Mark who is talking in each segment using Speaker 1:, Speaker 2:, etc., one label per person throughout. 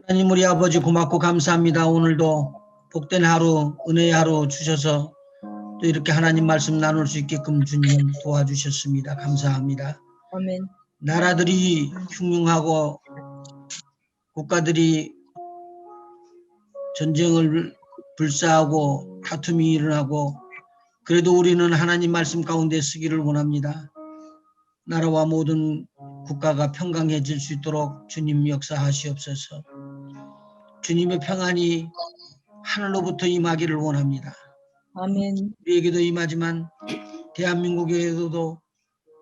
Speaker 1: 하나님 우리 아버지 고맙고 감사합니다. 오늘도 복된 하루, 은혜의 하루 주셔서 또 이렇게 하나님 말씀 나눌 수 있게끔 주님 도와주셨습니다. 감사합니다.
Speaker 2: 아멘.
Speaker 1: 나라들이 흉흉하고 국가들이 전쟁을 불사하고 다툼이 일어나고 그래도 우리는 하나님 말씀 가운데 쓰기를 원합니다. 나라와 모든 국가가 평강해질 수 있도록 주님 역사하시옵소서. 주님의 평안이 하늘로부터 임하기를 원합니다.
Speaker 2: 아멘.
Speaker 1: 우리에게도 임하지만 대한민국에게도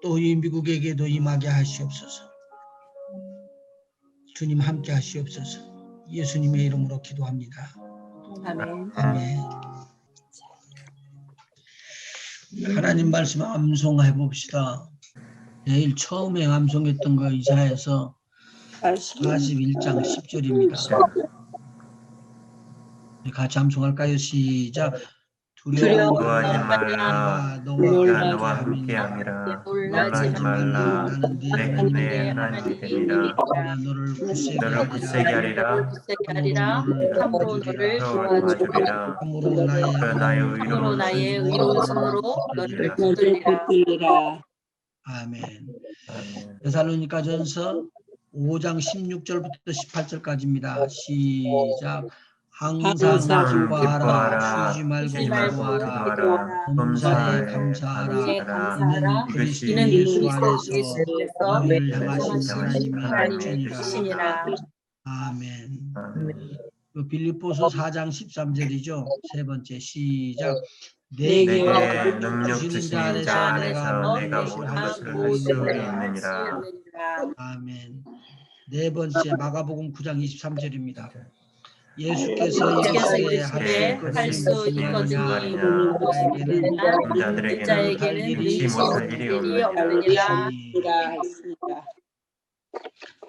Speaker 1: 또 이 미국에게도 임하게 하시옵소서. 주님 함께 하시옵소서. 예수님의 이름으로 기도합니다.
Speaker 2: 아멘.
Speaker 1: 아멘. 하나님 말씀 암송해 봅시다. 내일 처음에 암송했던 거 이사야서 41장 10절입니다. 같이 암송할까요? 시작.
Speaker 3: 두려워하지 말라. 내가 너와 함께함이라. 놀라지 말라. 내가 내 하나님이 됨이라.
Speaker 1: 너를
Speaker 3: 너를 굳세게 하리라.
Speaker 2: 참으로 너를
Speaker 3: 도와주리라.
Speaker 1: 참으로
Speaker 3: 나의 의로운 손으로
Speaker 2: 너를 붙들리라.
Speaker 1: 아멘. 데살로니가전서 5장 16절부터 18절까지입니다. 시작. 항상 기뻐하라. 쉬지 말고 기도하라. 범사에 감사하라. 이는 예수 안에서 너희를 향하신 하나님의 뜻이니라. 아멘. 빌립보서 4장 13절이죠. 세 번째 시작.
Speaker 3: 내게 능력 주신 자 안에서 내가 모든 것을 할 수 있느니라.
Speaker 1: 아멘. 네 번째 마가복음 9장 23절입니다. 예수께서 이르시되
Speaker 2: 할 수 있거든요.
Speaker 3: 자들에게는 잊지 못할 일이 없느니라.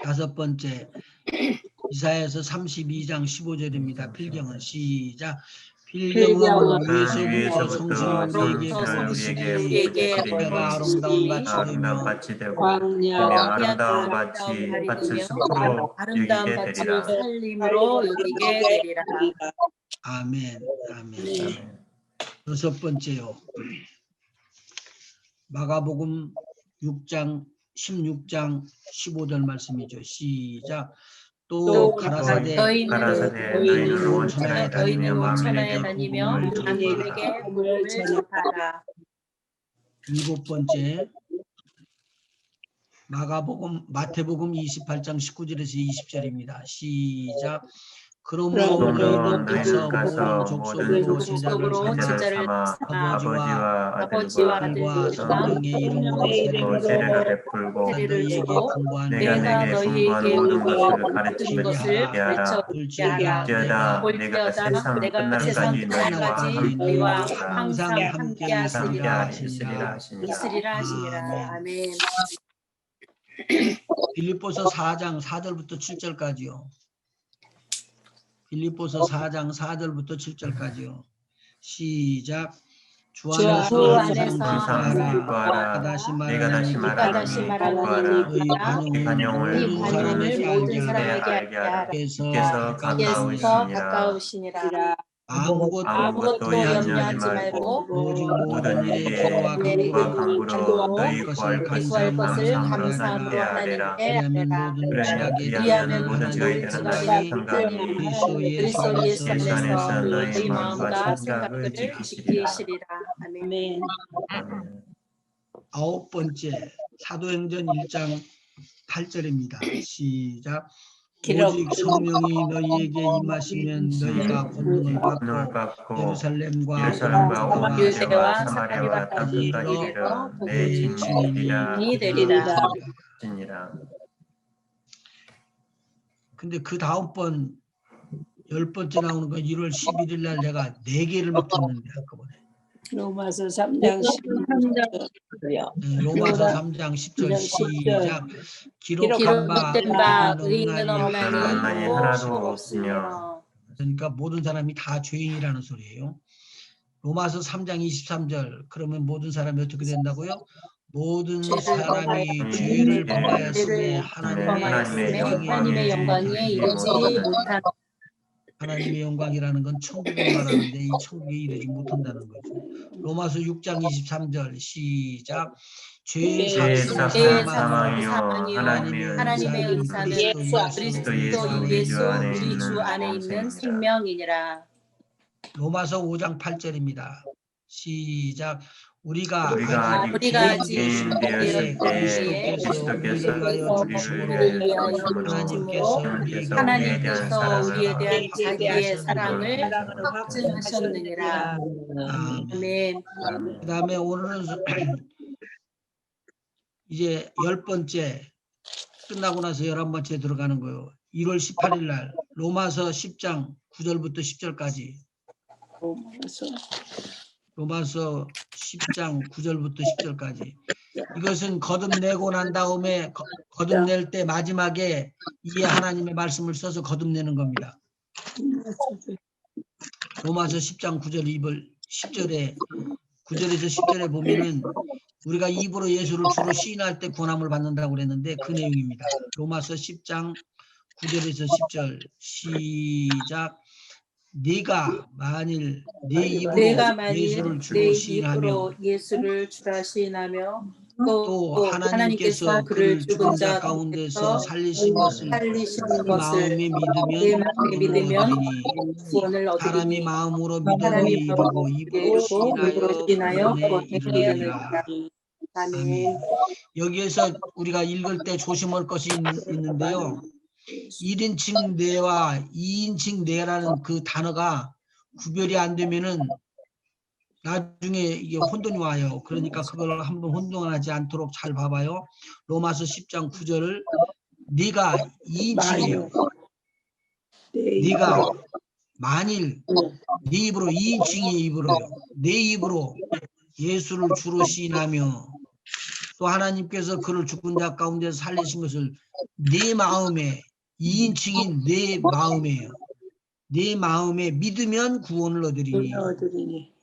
Speaker 1: 다섯 번째 이사야서 32장 15절입니다. 필경은 시작. 필경은 위에서부터 성신을 우리에게 내가 아름다운 밭이 되고 아름다운 밭이 밭을 숲으로 여기게 되리라.
Speaker 2: 살림으로 여기게 되리라.
Speaker 1: 아멘. 아멘. 여섯 번째요. 마가복음 6장 16장 15절 말씀이죠. 시작. 또 가라사대
Speaker 3: 너희는 온 천하에
Speaker 2: 다니며 만민에게 복음을 전하라.
Speaker 1: 일곱 번째 마태복음 28장 19절에서 20절입니다. 시작. 그러므로 너희는 가서 모든 족속으로 제자를 삼아 아버지와 아들과 성령의 이름으로 세례를 베풀고 내가 너희에게 모든 것을 가르치게 하라. 볼지어다 내가 세상 끝날까지 너희와 항상 함께 있으리라 하시니라.
Speaker 2: 아멘.
Speaker 1: 빌립보서 4장 4절부터 7절까지요. 빌립보서 4장 4절부터 7절까지요. 시작. 주 안에서 항상 기뻐하라. 내가 다시 말하노니 너희 간용을 모든 사람에게 알게 하라. 주께서 가까우시니라. 아무것도 염려하지 말고 모든 일에 기도와 간구로 너희 구할 것을 감사함으로 하나님께 아뢰라. 그리하면 모든 지각이 되는 하나님 그리스도 예수 안에서 너희 마음과 생각을 지키시리라. 아멘. 아홉 번째 사도행전 1장 8절입니다. 시작. 오직 성령이 너희에게 임하시면 너희가 권능을 받고 예루살렘과 온 유대와 사마리아와 땅 끝까지 이르러 내 증인이 되리라. 근데 그 다음번 10번째 나오는 건 1월 11일 날 내가 4개를 막 듣는데 한꺼번에.
Speaker 4: 로마서 3장 10절이요.
Speaker 1: 로마서 3장 10절 시작. 기록된
Speaker 2: 바 의인은
Speaker 3: 없나니 하나도 없으며.
Speaker 1: 그러니까 모든 사람이 다 죄인이라는 소리예요. 로마서 3장 23절 그러면 모든 사람이 어떻게 된다고요? 모든
Speaker 2: 죄를
Speaker 1: 사람이
Speaker 2: 범하였으니
Speaker 1: 죄를 범하였음에
Speaker 2: 죄를 범하였음에 하나님의 영광에 이르지 못한
Speaker 1: 하나님의 영광이라는 건 천국을 말하는데 이 천국에 이르지 못한다는 거죠. 로마서 6장 23절 시작. 죄의
Speaker 4: 죄의
Speaker 1: 삭은
Speaker 2: 죄의
Speaker 1: 사망이요
Speaker 2: 사망이요 하나님의 의사는 그리스도 예수 우리 주 안에 있는 생명이니라.
Speaker 1: 로마서 5장 8절입니다. 시작. 우리가
Speaker 3: 우리가
Speaker 1: 아직
Speaker 2: 우리가
Speaker 1: 죄인
Speaker 2: 죄인
Speaker 1: 되었을
Speaker 2: 되었을
Speaker 1: 때에
Speaker 2: 때에
Speaker 1: 그리스도께서 우리를 위하여 죽으심으로
Speaker 2: 우리를 위하여
Speaker 1: 하나님께서 우리에게
Speaker 2: 하나님께서 우리에 대한 자기의
Speaker 1: 사랑을
Speaker 2: 사랑을 확증하셨느니라.
Speaker 1: 아멘.
Speaker 2: 아멘.
Speaker 1: 그 다음에 오늘은 이제 10번째 끝나고 나서 11번째 들어가는 거예요. 1월 18일 날 로마서 10장 9절부터 10절까지 로마서 10장 9절부터 10절까지 이것은 거듭내고 난 다음에 거듭낼 때 마지막에 이에 하나님의 말씀을 써서 거듭내는 겁니다. 로마서 10장 9절 10절에 9절에서 10절에 보면은 우리가 입으로 예수를 주로 시인할 때 구원함을 받는다고 그랬는데 그 내용입니다. 로마서 10장 9절에서 10절 시작. 네가 만일 네 입으로 예수를 주로 시인하며
Speaker 2: 예수를 주라 시인하며
Speaker 1: 또 하나님께서 그를 죽은 자 가운데서 살리신 것을 이 마음에 믿으면 구원을 얻으리니 사람이 마음으로 믿어 의에 이르고 입으로 시인하여 구원에 이르느니라. 아멘. 여기에서 우리가 읽을 때 조심할 것이 있는데요. 1인칭 내와 2인칭 내라는 그 단어가 구별이 안 되면은 나중에 이게 혼돈이 와요. 그러니까 그걸 한번 혼동하지 않도록 잘 봐봐요. 로마서 10장 9절을 네가 2인칭이에요. 네가 만일 네 입으로 2인칭의 입으로요. 내 입으로 예수를 주로 시인하며 또 하나님께서 그를 죽은 자 가운데서 살리신 것을 내 마음에 2인칭인 내 마음에요. 내 마음에 믿으면 구원을 얻으리니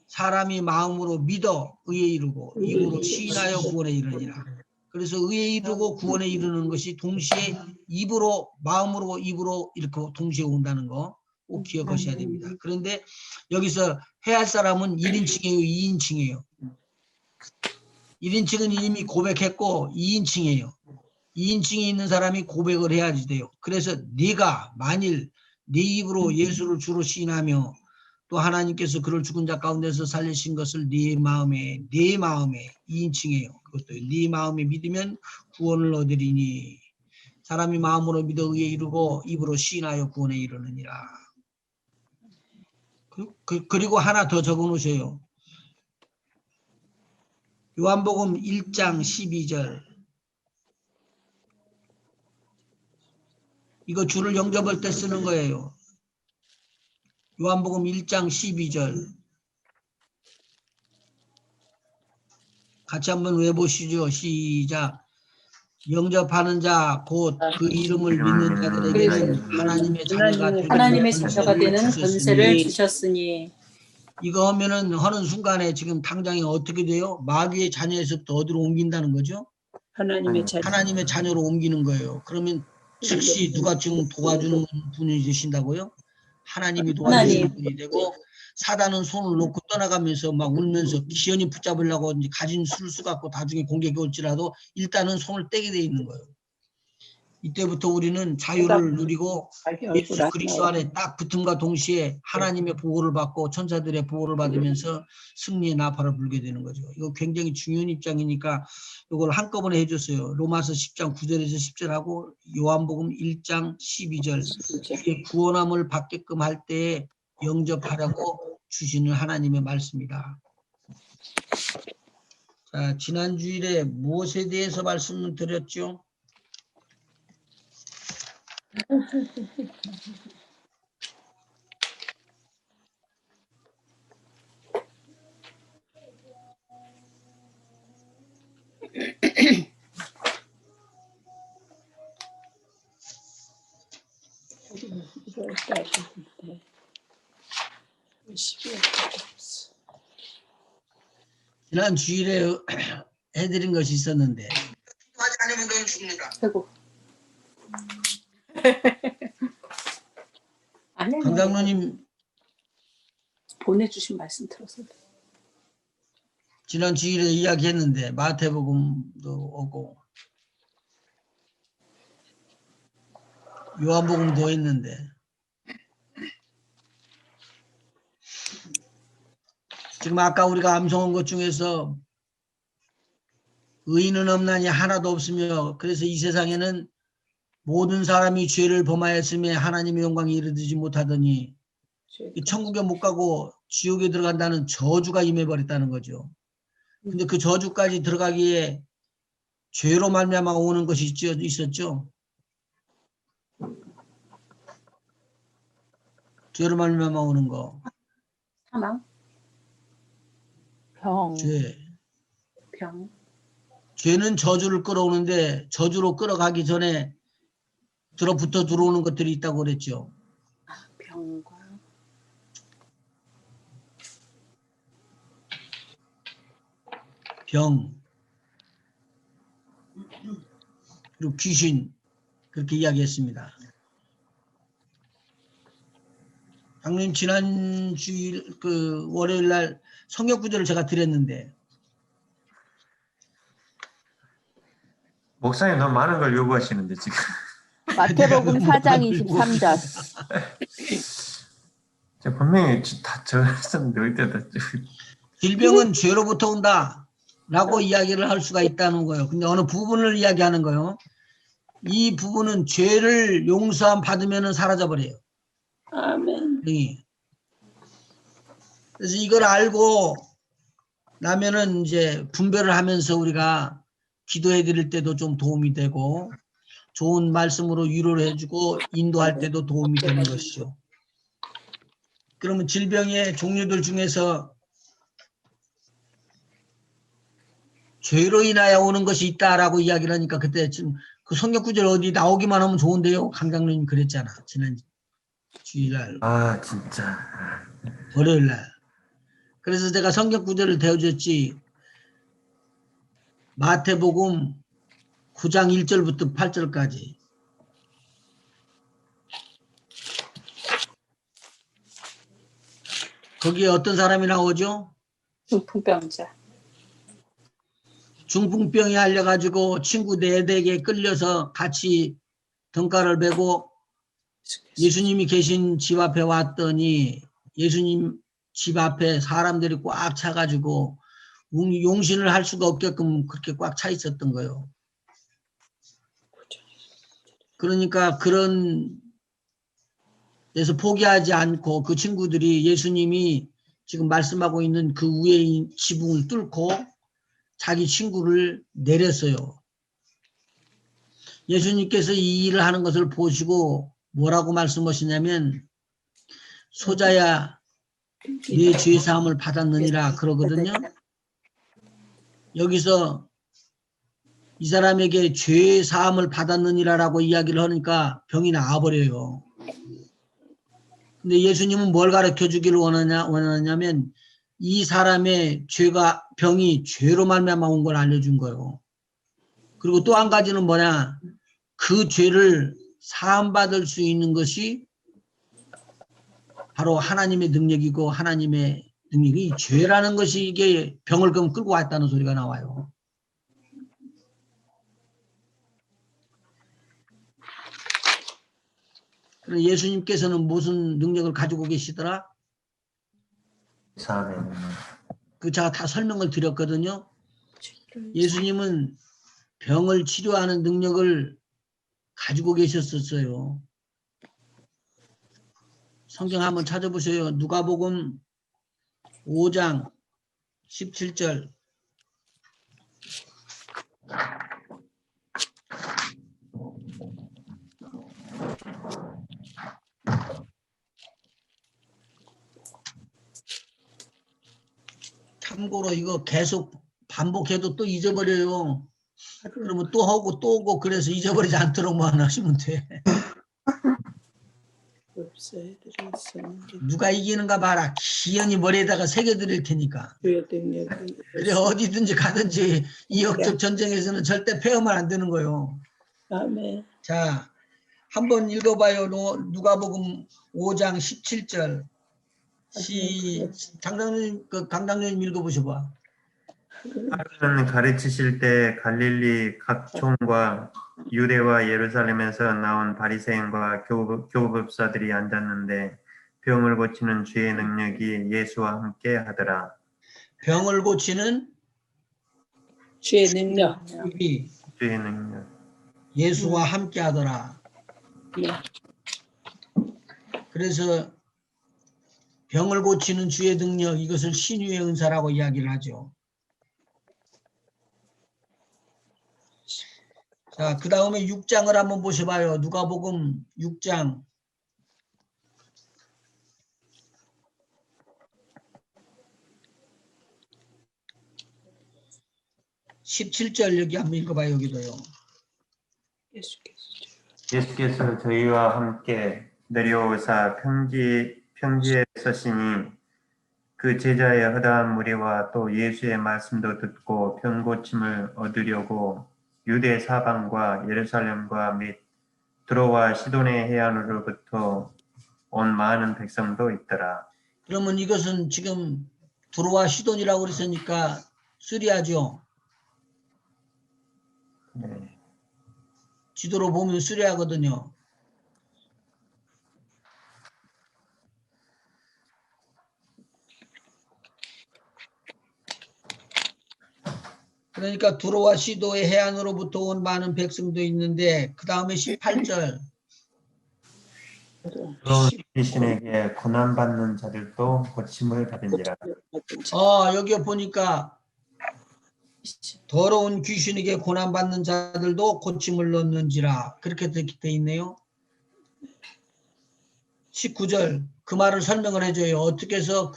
Speaker 1: 사람이 마음으로 믿어 의에 이르고 입으로 시인하여 구원에 이르니라. 그래서 의에 이르고 구원에 이르는 것이 동시에 입으로 마음으로 입으로 이렇게 동시에 온다는 거 꼭 기억하셔야 됩니다. 그런데 여기서 해야 할 사람은 1인칭이에요, 2인칭이에요. 1인칭은 이미 고백했고 2인칭이에요. 2인칭이 있는 사람이 고백을 해야지 돼요. 그래서 네가 만일 네 입으로 예수를 주로 시인하며 또 하나님께서 그를 죽은 자 가운데서 살리신 것을 네 마음에 2인칭이에요. 그것도 네 마음에 믿으면 구원을 얻으리니 사람이 마음으로 믿어 의에 이르고 입으로 시인하여 구원에 이르느니라. 그리고 하나 더 적어 놓으세요. 요한복음 1장 12절. 이거 줄을 영접할 때 쓰는 거예요. 요한복음 1장 12절. 같이 한번 외보시죠. 시작. 영접하는 자 곧 그 이름을 믿는 자들에게는 하나님의 자녀가 되는
Speaker 2: 권세를 주셨으니
Speaker 1: 이거 하면은 하는 순간에 지금 당장에 어떻게 돼요? 마귀의 자녀에서부터 어디로 옮긴다는 거죠? 하나님의 자녀로 옮기는 거예요. 그러면 즉시 누가 지금 도와주는 분이 되신다고요? 하나님이 도와주시는 분이 되고 사단은 손을 놓고 떠나가면서 막 울면서 기연이 붙잡으려고 이제 가진 술수 갖고 나중에 공격이 올지라도 일단은 손을 떼게 돼 있는 거예요. 이때부터 우리는 자유를 누리고 예수 그리스도 안에 딱 붙음과 동시에 하나님의 보호를 받고 천사들의 보호를 받으면서 승리의 나팔을 불게 되는 거죠. 이거 굉장히 중요한 입장이니까 이걸 한꺼번에 해줬어요. 로마서 10장 9절에서 10절하고 요한복음 1장 12절 이게 구원함을 받게끔 할 때에 영접하라고 주시는 하나님의 말씀이다. 자, 지난 주일에 무엇에 대해서 말씀을 드렸죠? 지난 주일에 해드린 것이 있었는데 하지 않으면 너는 죽는다.
Speaker 2: 아이고. 아니,
Speaker 1: 강장로님
Speaker 2: 보내주신 말씀 들어서.
Speaker 1: 지난 주일에 이야기했는데 마태복음도 오고 요한복음도 했는데 지금 아까 우리가 암송한 것 중에서 의인은 없나니 하나도 없으며 그래서 이 세상에는 모든 사람이 죄를 범하였음에 하나님의 영광이 이르지 못하더니 이 천국에 못 가고 지옥에 들어간다는 저주가 임해버렸다는 거죠. 근데 그 저주까지 들어가기에 죄로 말미암아 오는 것이 있었죠. 죄로 말미암아 오는 거.
Speaker 2: 사망,
Speaker 4: 병.
Speaker 1: 죄.
Speaker 2: 병,
Speaker 1: 죄는 저주를 끌어오는데 저주로 끌어가기 전에 들어붙어 들어오는 것들이 있다고 그랬죠.
Speaker 2: 병과
Speaker 1: 병. 그리고 귀신. 그렇게 이야기했습니다. 장로님 지난 주일 그 월요일 날 성경 구절을 제가 드렸는데
Speaker 3: 목사님 너무 많은 걸 요구하시는데 지금.
Speaker 4: 마태복음 4장 23절.
Speaker 3: 제가 분명히 다 적었었는데 어디다
Speaker 1: 질병은 죄로부터 온다라고 이야기를 할 수가 있다는 거예요. 근데 어느 부분을 이야기하는 거예요. 이 부분은 죄를 용서함 받으면 사라져버려요.
Speaker 4: 아멘.
Speaker 1: 병이. 그래서 이걸 알고 나면은 이제 분별을 하면서 우리가 기도해 드릴 때도 좀 도움이 되고 좋은 말씀으로 위로를 해주고 인도할 때도 도움이 되는 것이죠. 그러면 질병의 종류들 중에서 죄로 인하여 오는 것이 있다라고 이야기를 하니까 그때 지금 그 성경 구절 어디 나오기만 하면 좋은데요. 강장로님 그랬잖아. 지난 주일날.
Speaker 3: 아 진짜.
Speaker 1: 월요일날. 그래서 제가 성경 구절을 대어줬지. 마태복음 9장 1절부터 8절까지. 거기에 어떤 사람이 나오죠?
Speaker 2: 중풍병자.
Speaker 1: 중풍병이 알려가지고 친구 4댁에 끌려서 같이 등가를 메고 예수님이 계신 집 앞에 왔더니 예수님 집 앞에 사람들이 꽉 차가지고 용신을 할 수가 없게끔 그렇게 꽉 차 있었던 거예요. 그러니까 그런 데서 포기하지 않고 그 친구들이 예수님이 지금 말씀하고 있는 그 위에 지붕을 뚫고 자기 친구를 내렸어요. 예수님께서 이 일을 하는 것을 보시고 뭐라고 말씀하시냐면 소자야 네 죄사함을 받았느니라 그러거든요. 여기서 이 사람에게 죄사함을 받았느니라라고 이야기를 하니까 병이 나아버려요. 근데 예수님은 뭘 가르쳐 주기를 원하냐면 이 사람의 병이 죄로 말미암아 온 걸 알려준 거예요. 그리고 또 한 가지는 뭐냐, 그 죄를 사함받을 수 있는 것이 바로 하나님의 능력이고 하나님의 능력이 죄라는 것이 이게 병을 끌고 왔다는 소리가 나와요. 그럼 예수님께서는 무슨 능력을 가지고 계시더라? 그 제가 다 설명을 드렸거든요. 예수님은 병을 치료하는 능력을 가지고 계셨었어요. 성경 한번 찾아보세요. 누가복음 5장 17절. 참고로 이거 계속 반복해도 또 잊어버려요. 그러면 또 하고 또 오고 그래서 잊어버리지 않도록만 하시면 돼. 누가 이기는가 봐라. 기연이 머리에다가 새겨드릴 테니까. 그래 어디든지 가든지 이 역적 전쟁에서는 절대 패하면 안 되는 거요.
Speaker 4: 아멘.
Speaker 1: 자, 한번 읽어봐요. 누가복음 5장 17절. 강당님 읽어보셔봐.
Speaker 3: 하루는 가르치실 때 갈릴리 각촌과 유대와 예루살렘에서 나온 바리새인과 교법사들이 앉았는데 병을 고치는 주의 능력이 예수와 함께 하더라.
Speaker 1: 병을 고치는
Speaker 4: 주의 능력.
Speaker 3: 주의 능력.
Speaker 1: 예수와 함께 하더라.
Speaker 4: 네.
Speaker 1: 그래서 병을 고치는 주의 능력, 이것을 신유의 은사라고 이야기를 하죠. 자, 그 다음에 6장을 한번 보셔봐요. 누가복음 6장. 17절 여기 한번 읽어봐요. 여기도요.
Speaker 3: 예수께서 저희와 함께 내려오사 평지에 서시니 그 제자의 허다한 무리와 또 예수의 말씀도 듣고 병 고침을 얻으려고 유대 사방과 예루살렘과 및 두로와 시돈의 해안으로부터 온 많은 백성도 있더라.
Speaker 1: 그러면 이것은 지금 두로와 시돈이라고 그랬으니까 쓰리아죠.
Speaker 3: 네.
Speaker 1: 지도로 보면 쓰리아거든요. 그러니까 두로와 시도의 해안으로부터 온 많은 백성도 있는데 그 다음에 18절.
Speaker 3: 그런 귀신에게 고난받는 자들도 고침을 받은지라.
Speaker 1: 여기 보니까 더러운 귀신에게 고난받는 자들도 고침을 얻는지라 그렇게 돼 있네요. 19절 그 말을 설명을 해줘요. 어떻게 해서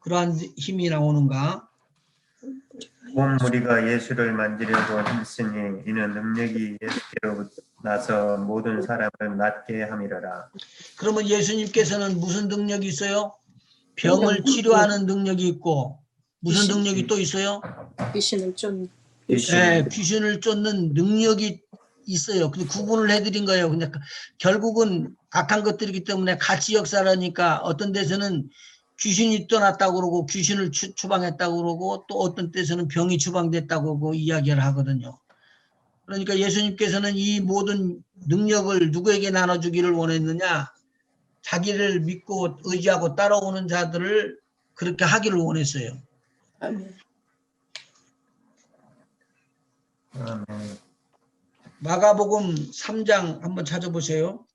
Speaker 1: 그러한 힘이 나오는가.
Speaker 3: 온 무리가 예수를 만지려고 했으니 이는 능력이 예수께로 나서 모든 사람을 낫게 함이로라.
Speaker 1: 그러면 예수님께서는 무슨 능력이 있어요? 병을 치료하는 능력이 있고 무슨 능력이 또 있어요?
Speaker 2: 귀신을 쫓는.
Speaker 1: 네, 귀신을 쫓는 능력이 있어요. 근데 구분을 해드린 거예요. 근데 결국은 각한 것들이기 때문에 같이 역사를 하니까 어떤 데서는 귀신이 떠났다고 그러고 귀신을 추방했다고 그러고 또 어떤 데서는 병이 추방됐다고 그러고 이야기를 하거든요. 그러니까 예수님께서는 이 모든 능력을 누구에게 나눠주기를 원했느냐? 자기를 믿고 의지하고 따라오는 자들을 그렇게 하기를 원했어요.
Speaker 4: 아멘.
Speaker 3: 아멘.
Speaker 1: 마가복음 3장 한번 찾아보세요.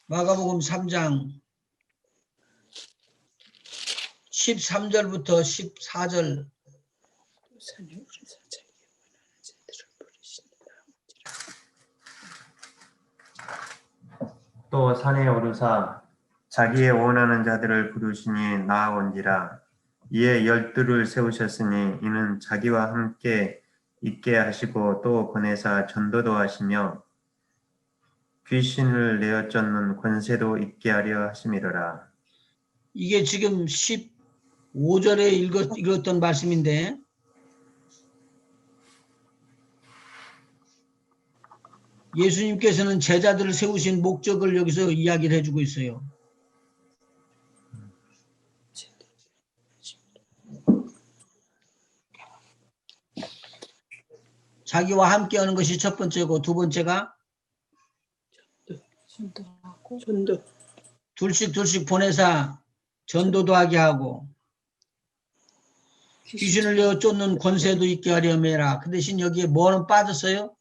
Speaker 1: 마가복음 3장 13절부터 14절.
Speaker 3: 또 산에 오르사 자기의 원하는 자들을 부르시니 나아온지라. 이에 12를 세우셨으니 이는 자기와 함께 있게 하시고 또 보내사 전도도 하시며 귀신을 내어 쫓는 권세도 있게 하려 하심이로라.
Speaker 1: 이게 지금 15절에 읽었던 말씀인데 예수님께서는 제자들을 세우신 목적을 여기서 이야기를 해주고 있어요. 자기와 함께 하는 것이 첫 번째고 두 번째가
Speaker 4: 전도.
Speaker 1: 둘씩 보내사 전도도 하게 하고 귀신을 내어 쫓는 권세도 있게 하려매라. 그 대신 여기에 뭐는 빠졌어요?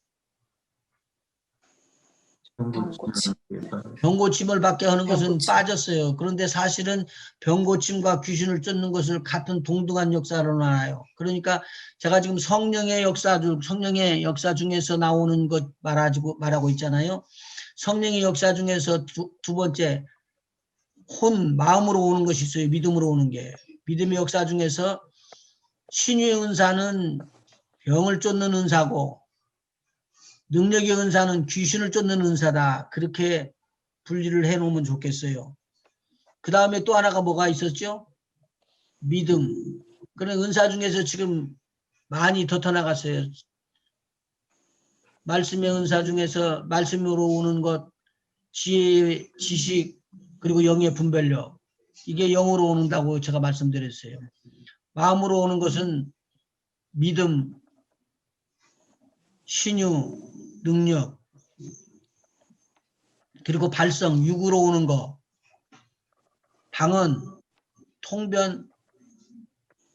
Speaker 1: 병고침을 받게 하는 것은 빠졌어요. 그런데 사실은 병고침과 귀신을 쫓는 것을 같은 동등한 역사로 나와요. 그러니까 제가 지금 성령의 역사 중에서 나오는 것 말하고 있잖아요. 성령의 역사 중에서 두 번째 마음으로 오는 것이 있어요. 믿음으로 오는 게. 믿음의 역사 중에서 신유의 은사는 병을 쫓는 은사고 능력의 은사는 귀신을 쫓는 은사다. 그렇게 분리를 해놓으면 좋겠어요. 그 다음에 또 하나가 뭐가 있었죠? 믿음. 그런 은사 중에서 지금 많이 덧어나갔어요. 말씀의 은사 중에서 말씀으로 오는 것, 지혜, 지식, 그리고 영의 분별력. 이게 영으로 오는다고 제가 말씀드렸어요. 마음으로 오는 것은 믿음, 신유, 능력, 그리고 발성, 육으로 오는 거, 방언, 통변,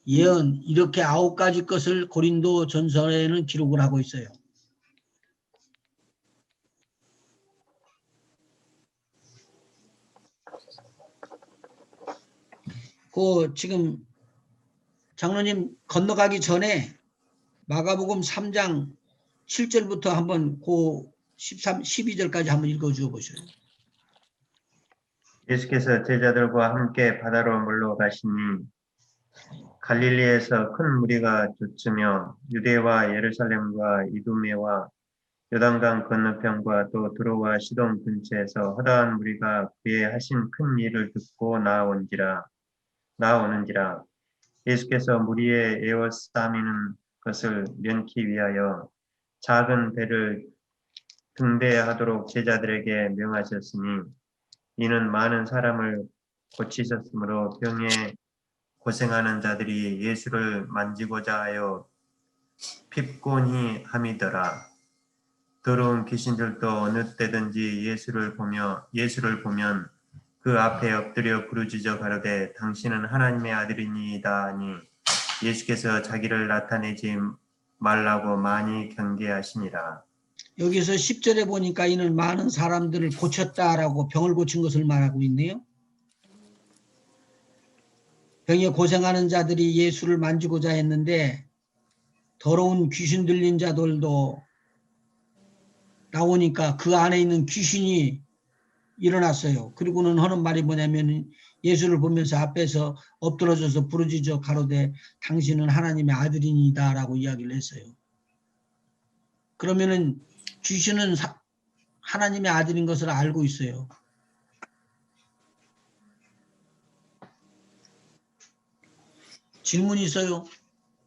Speaker 1: 예언, 이렇게 9가지 것을 고린도 전서에는 기록을 하고 있어요. 그 지금 장로님 건너가기 전에 마가복음 3장 7절부터 한번 그 12절까지 한번 읽어주어 보셔요.
Speaker 3: 예수께서 제자들과 함께 바다로 물러가시니 갈릴리에서 큰 무리가 쫓으며 유대와 예루살렘과 이두메와 요단강 건너편과 또 두로와 시돈 근처에서 허다한 무리가 그의 하신 큰 일을 듣고 나오는지라 예수께서 무리의 에워싸미는 것을 면키 위하여 작은 배를 등대하도록 제자들에게 명하셨으니 이는 많은 사람을 고치셨으므로 병에 고생하는 자들이 예수를 만지고자 하여 핍곤히 함이더라. 더러운 귀신들도 어느 때든지 예수를 보면 그 앞에 엎드려 부르짖어 가로되 당신은 하나님의 아들이니이다 하니 예수께서 자기를 나타내지 말라고 많이 경계하시니라.
Speaker 1: 여기서 10절에 보니까 이는 많은 사람들을 고쳤다라고 병을 고친 것을 말하고 있네요. 병에 고생하는 자들이 예수를 만지고자 했는데 더러운 귀신 들린 자들도 나오니까 그 안에 있는 귀신이 일어났어요. 그리고는 하는 말이 뭐냐면 예수를 보면서 앞에서 엎드러져서 부르짖어 가로되 당신은 하나님의 아들이니이다 라고 이야기를 했어요. 그러면은 귀신은 하나님의 아들인 것을 알고 있어요. 질문이 있어요.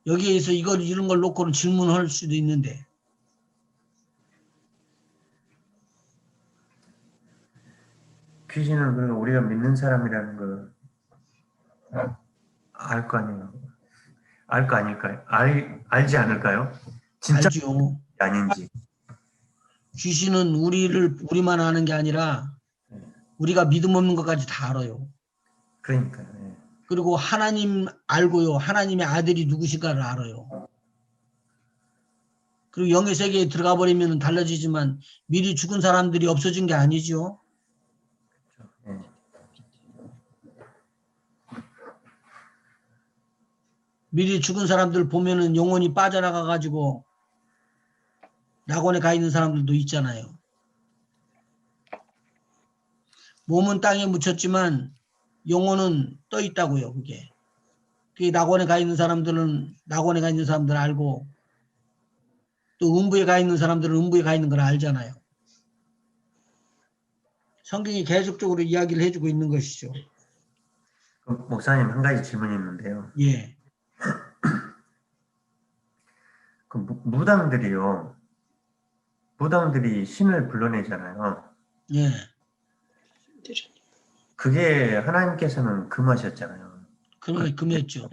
Speaker 1: 여기에서 이런 걸 놓고는 질문할 수도 있는데.
Speaker 3: 귀신은 그러니까 우리가 믿는 사람이라는 걸 알 거 아니에요. 알 거 아닐까요? 알지 않을까요? 진짜
Speaker 1: 알죠.
Speaker 3: 아닌지.
Speaker 1: 귀신은 우리만 아는 게 아니라 우리가 믿음 없는 것까지 다 알아요.
Speaker 3: 그러니까요. 예.
Speaker 1: 그리고 하나님 알고요. 하나님의 아들이 누구신가를 알아요. 그리고 영의 세계에 들어가 버리면 달라지지만 미리 죽은 사람들이 없어진 게 아니죠.
Speaker 3: 예.
Speaker 1: 미리 죽은 사람들 보면은 영혼이 빠져나가 가지고 낙원에 가 있는 사람들도 있잖아요. 몸은 땅에 묻혔지만 영혼은 떠 있다고요. 그게 낙원에 가 있는 사람들은 낙원에 가 있는 사람들 알고 또 음부에 가 있는 사람들은 음부에 가 있는 걸 알잖아요. 성경이 계속적으로 이야기를 해주고 있는 것이죠.
Speaker 3: 목사님 한 가지 질문이 있는데요.
Speaker 1: 예.
Speaker 3: 그 무당들이 신을 불러내잖아요.
Speaker 1: 예.
Speaker 3: 그게 하나님께서는 금하셨잖아요.
Speaker 1: 금했죠.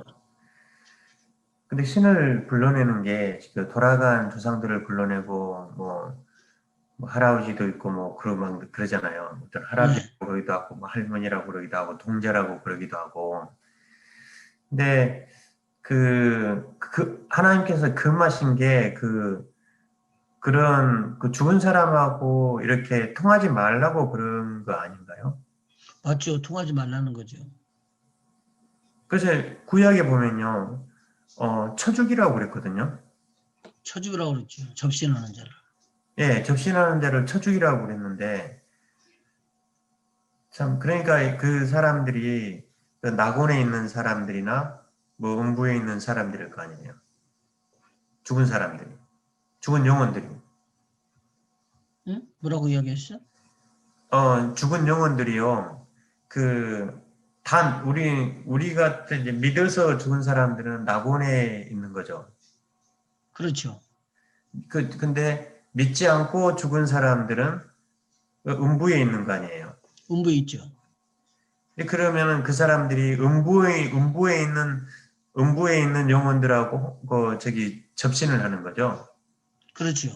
Speaker 3: 근데 신을 불러내는 게 돌아간 조상들을 불러내고 뭐 할아버지도 있고 뭐 그러잖아요. 어떤 할아버지라고 그러기도 하고 뭐 할머니라고 그러기도 하고 동자라고 그러기도 하고. 근데 그 하나님께서 금하신 게 그런 죽은 사람하고 이렇게 통하지 말라고 그런 거 아닌가요?
Speaker 1: 맞죠. 통하지 말라는 거죠.
Speaker 3: 그래서 구약에 보면요, 쳐죽이라고 그랬거든요.
Speaker 1: 쳐죽이라고 그랬죠. 접신하는 자를.
Speaker 3: 예, 접신하는 자를 쳐죽이라고 그랬는데, 참, 그러니까 그 사람들이 그 낙원에 있는 사람들이나 뭐 음부에 있는 사람들일 거 아니에요. 죽은 사람들이. 죽은 영혼들이.
Speaker 1: 응? 뭐라고 이야기했어?
Speaker 3: 죽은 영혼들이요. 우리 같은 이제 믿어서 죽은 사람들은 낙원에 있는 거죠.
Speaker 1: 그렇죠.
Speaker 3: 근데 믿지 않고 죽은 사람들은 음부에 있는 거 아니에요.
Speaker 1: 음부에 있죠.
Speaker 3: 그러면은 그 사람들이 음부에 있는 영혼들하고 접신을 하는 거죠.
Speaker 1: 그렇죠.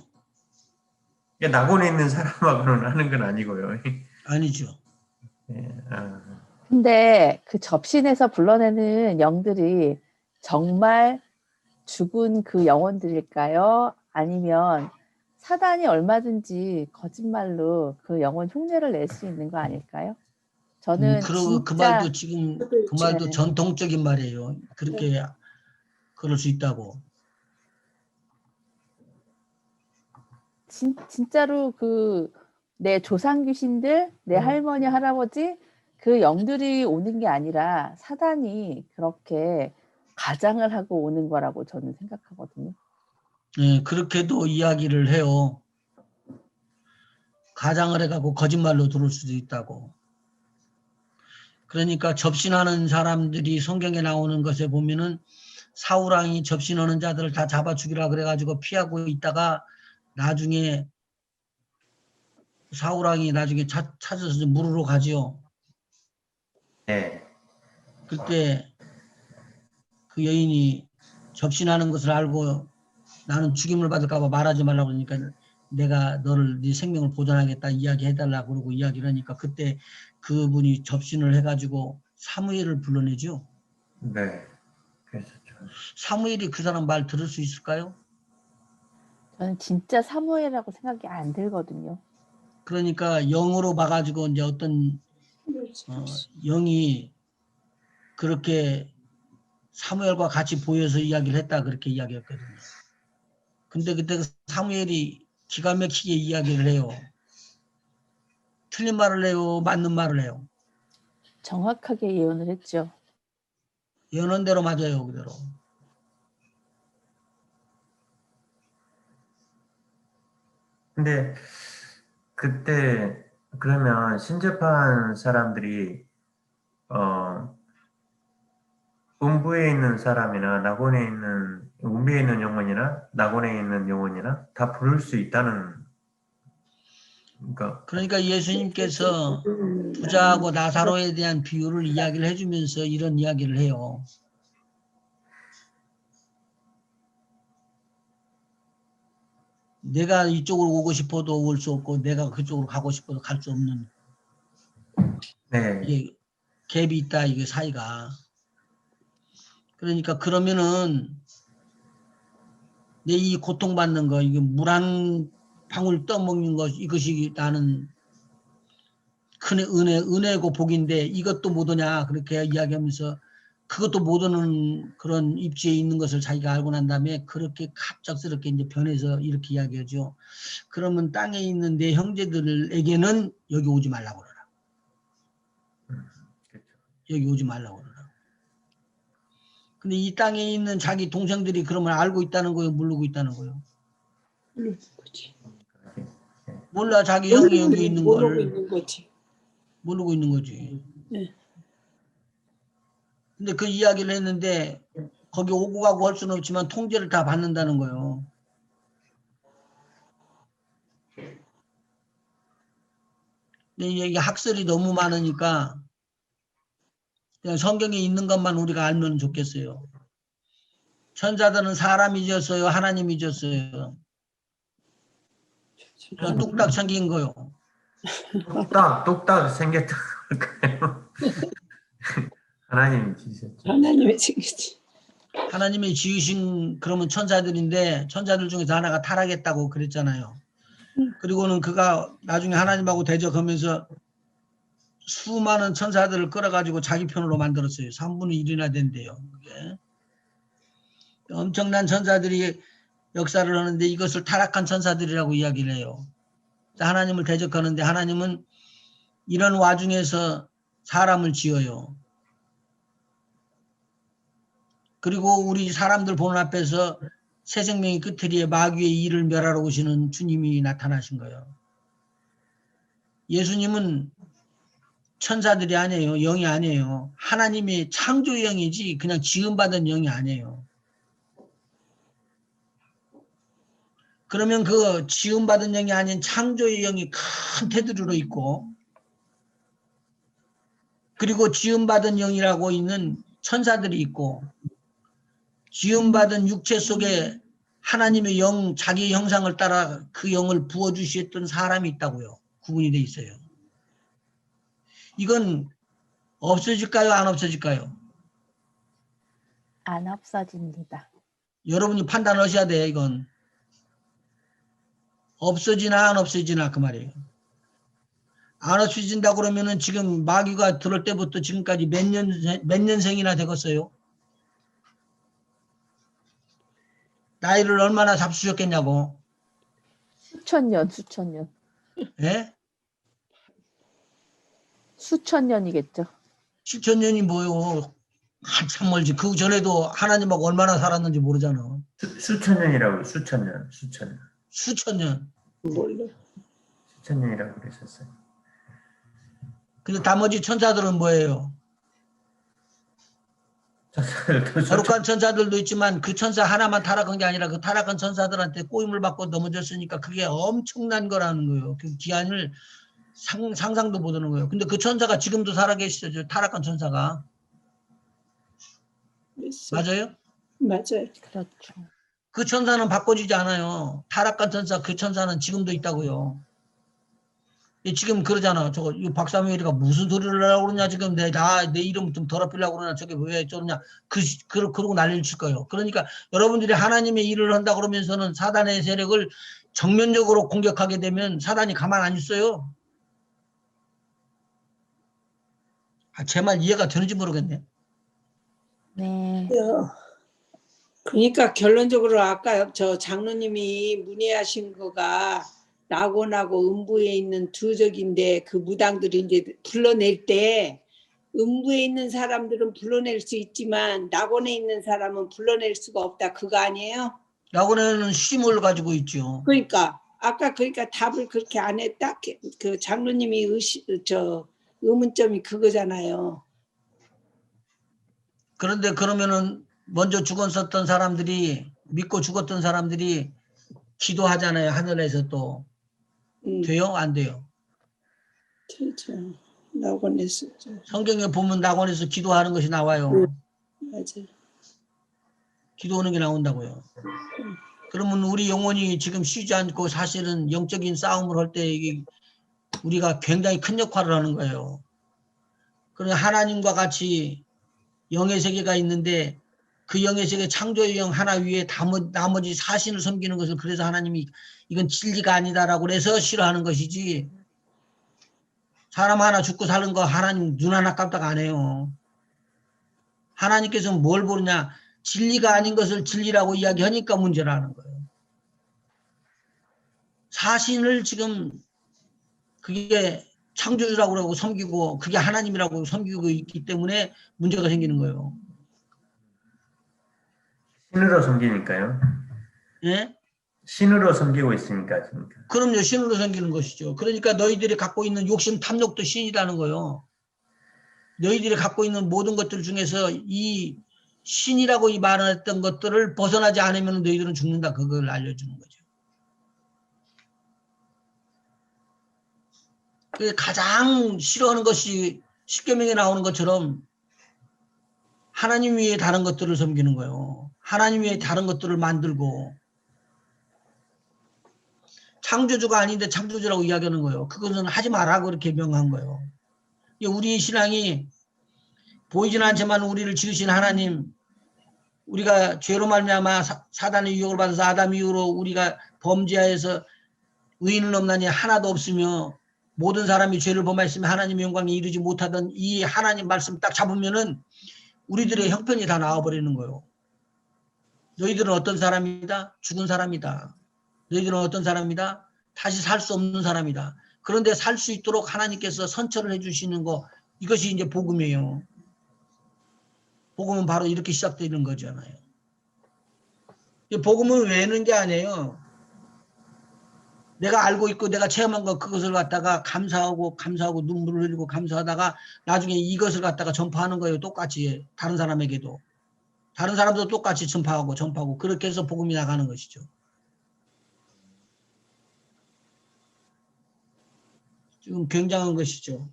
Speaker 3: 그러니까 낙원에 있는 사람하고는 하는 건 아니고요.
Speaker 1: 아니죠.
Speaker 3: 예,
Speaker 5: 근데 그 접신에서 불러내는 영들이 정말 죽은 그 영혼들일까요? 아니면 사단이 얼마든지 거짓말로 그 영혼 흉내를 낼 수 있는 거 아닐까요? 저는
Speaker 1: 그러고 그
Speaker 5: 진짜
Speaker 1: 말도 지금 그 말도
Speaker 5: 네.
Speaker 1: 전통적인 말이에요. 그렇게 그럴 수 있다고.
Speaker 5: 진짜로 그 내 조상 귀신들, 내 할머니, 할아버지 그 영들이 오는 게 아니라 사단이 그렇게 가장을 하고 오는 거라고 저는 생각하거든요.
Speaker 1: 예, 그렇게도 이야기를 해요. 가장을 해가고 거짓말로 들을 수도 있다고. 그러니까 접신하는 사람들이 성경에 나오는 것에 보면은 사울왕이 접신하는 자들을 다 잡아 죽이라 그래가지고 피하고 있다가 나중에 사울왕이 나중에 찾아서 물으러 가지요.
Speaker 3: 네.
Speaker 1: 그때 그 여인이 접신하는 것을 알고 나는 죽임을 받을까 봐 말하지 말라고 그러니까 내가 너를 네 생명을 보존하겠다 이야기해달라고 그러고 이야기를 하니까 그때 그분이 접신을 해가지고 사무엘을 불러내죠.
Speaker 3: 네. 그랬었죠.
Speaker 1: 사무엘이 그 사람 말 들을 수 있을까요?
Speaker 5: 저는 진짜 사무엘이라고 생각이 안 들거든요.
Speaker 1: 그러니까 영으로 봐가지고 이제 어떤 영이 그렇게 사무엘과 같이 보여서 이야기를 했다 그렇게 이야기했거든요. 근데 그때 사무엘이 기가 막히게 이야기를 해요. 틀린 말을 해요? 맞는 말을 해요?
Speaker 5: 정확하게 예언을 했죠.
Speaker 1: 예언한 대로 맞아요. 그대로.
Speaker 3: 근데 그때 그러면 신접한 사람들이 음부에 있는 사람이나 음부에 있는 영혼이나 낙원에 있는 영혼이나 다 부를 수 있다는
Speaker 1: 그러니까 예수님께서 부자하고 나사로에 대한 비유를 이야기를 해주면서 이런 이야기를 해요. 내가 이쪽으로 오고 싶어도 올 수 없고 내가 그쪽으로 가고 싶어도 갈 수 없는
Speaker 3: 네.
Speaker 1: 이게 갭이 있다 이게 사이가. 그러니까 그러면은 내 이 고통받는 거 이게 물 한 방울 떠먹는 것 이것이 나는 큰 은혜고 복인데 이것도 못 오냐 그렇게 이야기하면서 그것도 못 오는 그런 입지에 있는 것을 자기가 알고 난 다음에 그렇게 갑작스럽게 이제 변해서 이렇게 이야기하죠. 그러면 땅에 있는 내 형제들에게는 여기 오지 말라고 그러라.
Speaker 3: 그렇죠.
Speaker 1: 여기 오지 말라고 그러라. 근데 이 땅에 있는 자기 동생들이 그러면 알고 있다는 거예요? 모르고 있다는 거예요?
Speaker 4: 모르는 거지.
Speaker 1: 몰라 자기 형이 여기 있는
Speaker 4: 모르고
Speaker 1: 걸
Speaker 4: 있는 거지.
Speaker 1: 모르고 있는 거지.
Speaker 4: 네.
Speaker 1: 근데 그 이야기를 했는데 거기 오고 가고 할 수는 없지만 통제를 다 받는다는 거예요. 근데 이게 학설이 너무 많으니까 그냥 성경에 있는 것만 우리가 알면 좋겠어요. 천사들은 사람이 졌어요? 하나님이 졌어요? 그냥 뚝딱 생긴 거요.
Speaker 3: 뚝딱 생겼다고 하나님이 지으셨죠.
Speaker 4: 하나님의 생기지.
Speaker 1: 하나님이 지으신 그러면 천사들인데 천사들 중에서 하나가 타락했다고 그랬잖아요. 그리고는 그가 나중에 하나님하고 대적하면서 수많은 천사들을 끌어가지고 자기 편으로 만들었어요. 3분의 1이나 된대요. 그게. 엄청난 천사들이 역사를 하는데 이것을 타락한 천사들이라고 이야기를 해요. 하나님을 대적하는데 하나님은 이런 와중에서 사람을 지어요. 그리고 우리 사람들 보는 앞에서 새 생명의 끝트리에 마귀의 일을 멸하러 오시는 주님이 나타나신 거예요. 예수님은 천사들이 아니에요. 영이 아니에요. 하나님의 창조의 영이지 그냥 지음받은 영이 아니에요. 그러면 그 지음받은 영이 아닌 창조의 영이 큰 테두리로 있고, 그리고 지음받은 영이라고 있는 천사들이 있고, 지음받은 육체 속에 하나님의 영, 자기 형상을 따라 그 영을 부어주셨던 사람이 있다고요. 구분이 돼 있어요. 이건 없어질까요? 안 없어질까요?
Speaker 5: 안 없어집니다.
Speaker 1: 여러분이 판단하셔야 돼요. 이건 없어지나 안 없어지나 그 말이에요. 안 없어진다 그러면은 지금 마귀가 들을 때부터 지금까지 몇 년생이나 되겠어요? 나이를 얼마나 잡수셨겠냐고.
Speaker 5: 수천 년.
Speaker 1: 예?
Speaker 5: 수천 년이겠죠.
Speaker 1: 7,000년이 뭐요? 한참 멀지. 그 전에도 하나님하고 얼마나 살았는지 모르잖아.
Speaker 3: 수천 년이라고 수천 년.
Speaker 1: 수천 년.
Speaker 4: 몰라.
Speaker 3: 수천 년이라고 그러셨어요.
Speaker 1: 근데 나머지 천사들은 뭐예요? 거룩한 천사들도 있지만 그 천사 하나만 타락한 게 아니라 그 타락한 천사들한테 꼬임을 받고 넘어졌으니까 그게 엄청난 거라는 거예요. 그 기한을 상상도 못하는 거예요. 근데 그 천사가 지금도 살아계시죠. 타락한 천사가. 맞아요?
Speaker 4: 맞아요.
Speaker 5: 그렇죠.
Speaker 1: 그 천사는 바꿔지지 않아요. 타락한 천사, 그 천사는 지금도 있다고요. 지금 그러잖아. 저거 이 박사무엘이가 무슨 소리를 하려고 그러냐. 지금 내 이름 좀 더럽히려고 그러냐. 저게 왜 저러냐. 그러고 난리를 칠 거예요. 그러니까 여러분들이 하나님의 일을 한다 그러면서는 사단의 세력을 정면적으로 공격하게 되면 사단이 가만 안 있어요. 제 말 이해가 되는지 모르겠네.
Speaker 5: 네.
Speaker 4: 그러니까 결론적으로 아까 저 장로님이 문의하신 거가 낙원하고 음부에 있는 두 적인데 그 무당들이 이제 불러낼 때 음부에 있는 사람들은 불러낼 수 있지만 낙원에 있는 사람은 불러낼 수가 없다. 그거 아니에요?
Speaker 1: 낙원에는 쉼을 가지고 있죠.
Speaker 4: 그러니까 아까 그러니까 답을 그렇게 안 했다. 그 장로님이 의문점이 그거잖아요.
Speaker 1: 그런데 그러면은 먼저 죽었었던 사람들이 믿고 죽었던 사람들이 기도하잖아요. 하늘에서 또. 돼요? 안 돼요?
Speaker 4: 그렇죠. 낙원에서.
Speaker 1: 성경에 보면 낙원에서 기도하는 것이 나와요.
Speaker 4: 맞아.
Speaker 1: 기도하는 게 나온다고요. 그러면 우리 영혼이 지금 쉬지 않고 사실은 영적인 싸움을 할 때 우리가 굉장히 큰 역할을 하는 거예요. 그러면 하나님과 같이 영의 세계가 있는데 그 영의 세계 창조의 영 하나 위에 나머지 사신을 섬기는 것을 그래서 하나님이 이건 진리가 아니다라고 해서 싫어하는 것이지, 사람 하나 죽고 사는 거 하나님 눈 하나 깜빡 안 해요. 하나님께서는 뭘 보느냐, 진리가 아닌 것을 진리라고 이야기하니까 문제라는 거예요. 사신을 지금 그게 창조주라고 그러고 섬기고 그게 하나님이라고 섬기고 있기 때문에 문제가 생기는 거예요.
Speaker 3: 신으로 섬기니까요.
Speaker 1: 예?
Speaker 3: 신으로 섬기고 있으니까.
Speaker 1: 그럼요. 신으로 섬기는 것이죠. 그러니까 너희들이 갖고 있는 욕심, 탐욕도 신이라는 거예요. 너희들이 갖고 있는 모든 것들 중에서 이 신이라고 이 말했던 것들을 벗어나지 않으면 너희들은 죽는다. 그걸 알려주는 거죠. 가장 싫어하는 것이 십계명에 나오는 것처럼 하나님 위에 다른 것들을 섬기는 거예요. 하나님 위에 다른 것들을 만들고, 창조주가 아닌데 창조주라고 이야기하는 거예요. 그것은 하지 말라고 이렇게 명한 거예요. 우리 신앙이 보이지는 않지만 우리를 지으신 하나님, 우리가 죄로 말미암아 사단의 유혹을 받아서 아담 이후로 우리가 범죄하여서 의인은 없나니 하나도 없으며 모든 사람이 죄를 범하였으며 하나님의 영광에 이르지 못하던 이 하나님 말씀 딱 잡으면은 우리들의 형편이 다 나와버리는 거예요. 너희들은 어떤 사람이다? 죽은 사람이다. 너희들은 어떤 사람이다? 다시 살 수 없는 사람이다. 그런데 살 수 있도록 하나님께서 선처를 해주시는 거, 이것이 이제 복음이에요. 복음은 바로 이렇게 시작되는 거잖아요. 복음은 외우는 게 아니에요. 내가 알고 있고 내가 체험한 거 그것을 갖다가 감사하고 눈물을 흘리고 감사하다가 나중에 이것을 갖다가 전파하는 거예요. 똑같이 다른 사람에게도. 다른 사람도 똑같이 전파하고 그렇게 해서 복음이 나가는 것이죠. 지금 굉장한 것이죠.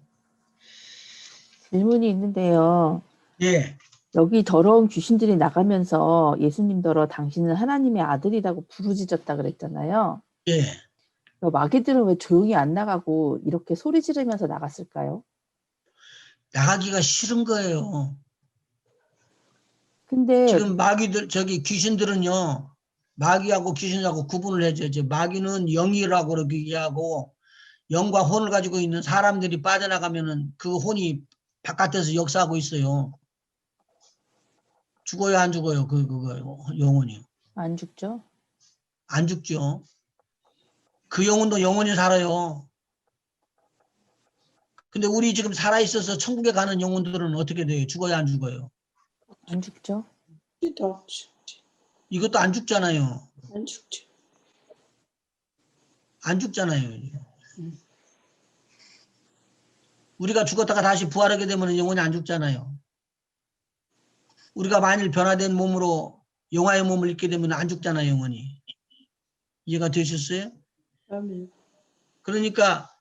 Speaker 5: 질문이 있는데요.
Speaker 1: 예.
Speaker 5: 여기 더러운 귀신들이 나가면서 예수님더러 당신은 하나님의 아들이라고 부르짖었다 그랬잖아요.
Speaker 1: 예.
Speaker 5: 마귀들은 왜 조용히 안 나가고 이렇게 소리 지르면서 나갔을까요?
Speaker 1: 나가기가 싫은 거예요.
Speaker 5: 근데
Speaker 1: 지금 마귀들 귀신들은요. 마귀하고 귀신하고 구분을 해줘야죠. 마귀는 영이라고 그렇게 얘기하고 영과 혼을 가지고 있는 사람들이 빠져나가면은 그 혼이 바깥에서 역사하고 있어요. 죽어요, 안 죽어요? 그거 영혼이요.
Speaker 5: 안 죽죠?
Speaker 1: 안 죽죠. 그 영혼도 영원히 살아요. 근데 우리 지금 살아있어서 천국에 가는 영혼들은 어떻게 돼요? 죽어요, 안 죽어요?
Speaker 5: 안 죽죠?
Speaker 1: 이것도 안 죽잖아요.
Speaker 4: 안 죽죠.
Speaker 1: 안 죽잖아요. 우리가 죽었다가 다시 부활하게 되면 영혼이 안 죽잖아요. 우리가 만일 변화된 몸으로 영화의 몸을 입게 되면 안 죽잖아요, 영혼이. 이해가 되셨어요?
Speaker 4: 아멘.
Speaker 1: 그러니까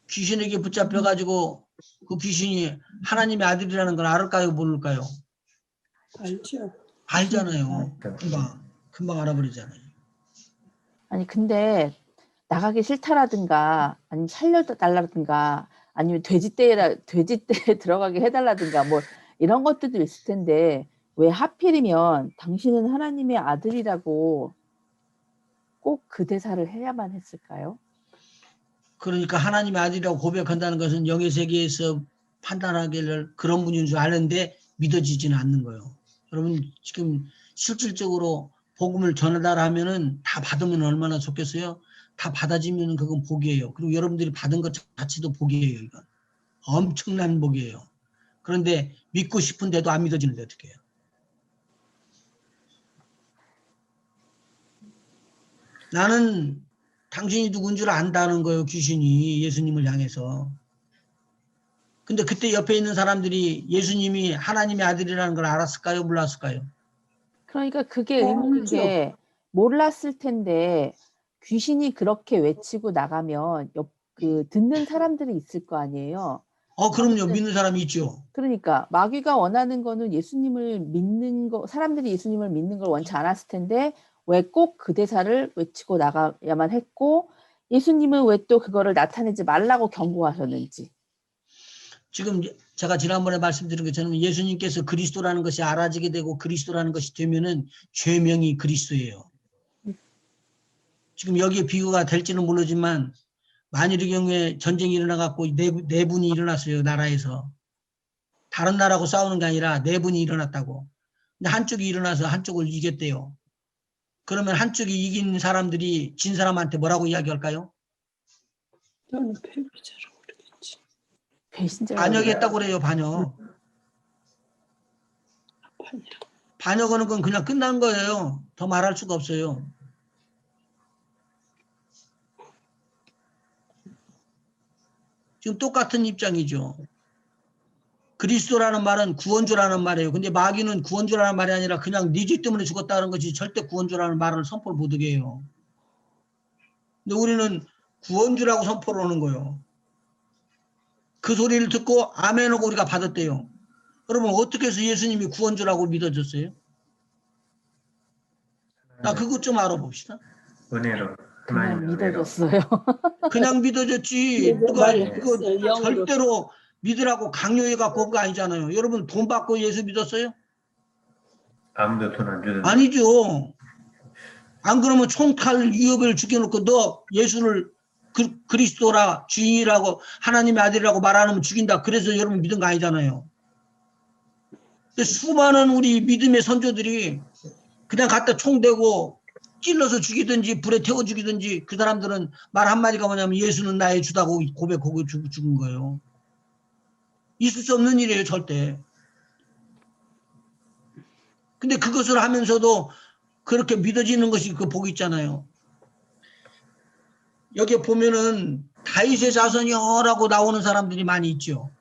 Speaker 1: 귀신에게 붙잡혀가지고 그 귀신이 하나님의 아들이라는 걸 알을까요, 모를까요?
Speaker 4: 알죠.
Speaker 1: 알잖아요. 금방 알아버리잖아요.
Speaker 5: 아니 근데 나가기 싫다라든가 아니면 살려달라든가 아니면 돼지떼에 들어가게 해달라든가 뭐 이런 것들도 있을 텐데 왜 하필이면 당신은 하나님의 아들이라고 꼭 그 대사를 해야만 했을까요?
Speaker 1: 그러니까 하나님의 아들이라고 고백한다는 것은 영의 세계에서 판단하기를 그런 분인 줄 아는데 믿어지지는 않는 거예요. 여러분 지금 실질적으로 복음을 전하다라 하면은 다 받으면 얼마나 좋겠어요? 다 받아지면 그건 복이에요. 그리고 여러분들이 받은 것 자체도 복이에요. 이건 엄청난 복이에요. 그런데 믿고 싶은데도 안 믿어지는데 어떻게 해요? 나는 당신이 누군 줄 안다는 거예요. 귀신이 예수님을 향해서. 근데 그때 옆에 있는 사람들이 예수님이 하나님의 아들이라는 걸 알았을까요? 몰랐을까요?
Speaker 5: 그러니까 그게 의미인 게 몰랐을 텐데 귀신이 그렇게 외치고 나가면 듣는 사람들이 있을 거 아니에요.
Speaker 1: 그럼요. 믿는 사람이 있죠.
Speaker 5: 그러니까 마귀가 원하는 거는 예수님을 믿는 거, 사람들이 예수님을 믿는 걸 원치 않았을 텐데 왜 꼭 그 대사를 외치고 나가야만 했고 예수님은 왜 또 그거를 나타내지 말라고 경고하셨는지.
Speaker 1: 지금 제가 지난번에 말씀드린 것처럼 예수님께서 그리스도라는 것이 알아지게 되고 그리스도라는 것이 되면은 죄명이 그리스도예요. 지금 여기에 비유가 될지는 모르지만 만일의 경우에 전쟁이 일어나갖고 네 분이 일어났어요. 나라에서. 다른 나라하고 싸우는 게 아니라 네 분이 일어났다고. 근데 한쪽이 일어나서 한쪽을 이겼대요. 그러면 한쪽이 이긴 사람들이 진 사람한테 뭐라고 이야기할까요?
Speaker 4: 너는 패배자라고 그러겠지.
Speaker 5: 배신자라고
Speaker 1: 반역했다고 그래요. 반역. 반역하는 건 그냥 끝난 거예요. 더 말할 수가 없어요. 지금 똑같은 입장이죠. 그리스도라는 말은 구원주라는 말이에요. 근데 마귀는 구원주라는 말이 아니라 그냥 네 죄 때문에 죽었다는 것이 절대 구원주라는 말을 선포를 못하게 해요. 근데 우리는 구원주라고 선포를 하는 거예요. 그 소리를 듣고 아멘 하고 우리가 받았대요. 그러면 어떻게 해서 예수님이 구원주라고 믿어졌어요? 나 그것 좀 알아봅시다.
Speaker 3: 은혜로.
Speaker 5: 그냥 믿어줬어요.
Speaker 1: 그냥 믿어졌지. 누가 그거 절대로 믿으라고 강요해갖고 그거 아니잖아요. 여러분 돈 받고 예수 믿었어요?
Speaker 3: 아무도 돈 안 주던데.
Speaker 1: 아니죠. 안 그러면 총칼 위협을 죽여놓고 너 예수를 그리스도라 주인이라고 하나님의 아들이라고 말하면 죽인다. 그래서 여러분 믿은 거 아니잖아요. 수많은 우리 믿음의 선조들이 그냥 갖다 총 대고 찔러서 죽이든지 불에 태워 죽이든지 그 사람들은 말 한마디가 뭐냐면 예수는 나의 주다고 고백하고 죽은 거예요. 있을 수 없는 일이에요. 절대. 근데 그것을 하면서도 그렇게 믿어지는 것이 그 복이 있잖아요. 여기 보면은 다윗의 자손이여라고 나오는 사람들이 많이 있죠.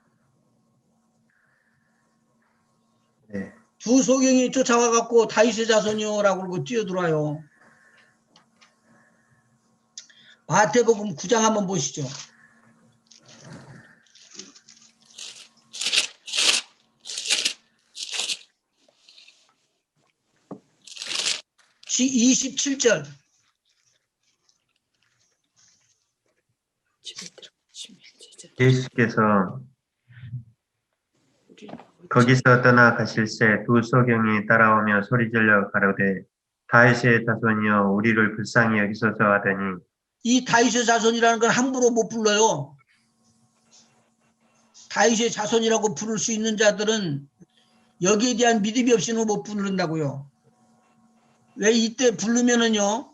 Speaker 3: 네.
Speaker 1: 두 소경이 쫓아와 갖고 다윗의 자손이여라고 그러고 뛰어들어요. 마태복음 9장 한번 보시죠. 시 27절.
Speaker 3: 예수께서 거기서 떠나가실새 두 소경이 따라오며 소리질러 가로되 다윗의 자손이여 우리를 불쌍히 여기소서 하더니
Speaker 1: 이 다윗의 자손이라는 걸 함부로 못 불러요. 다윗의 자손이라고 부를 수 있는 자들은 여기에 대한 믿음이 없이는 못 부른다고요. 왜 이때 부르면은요,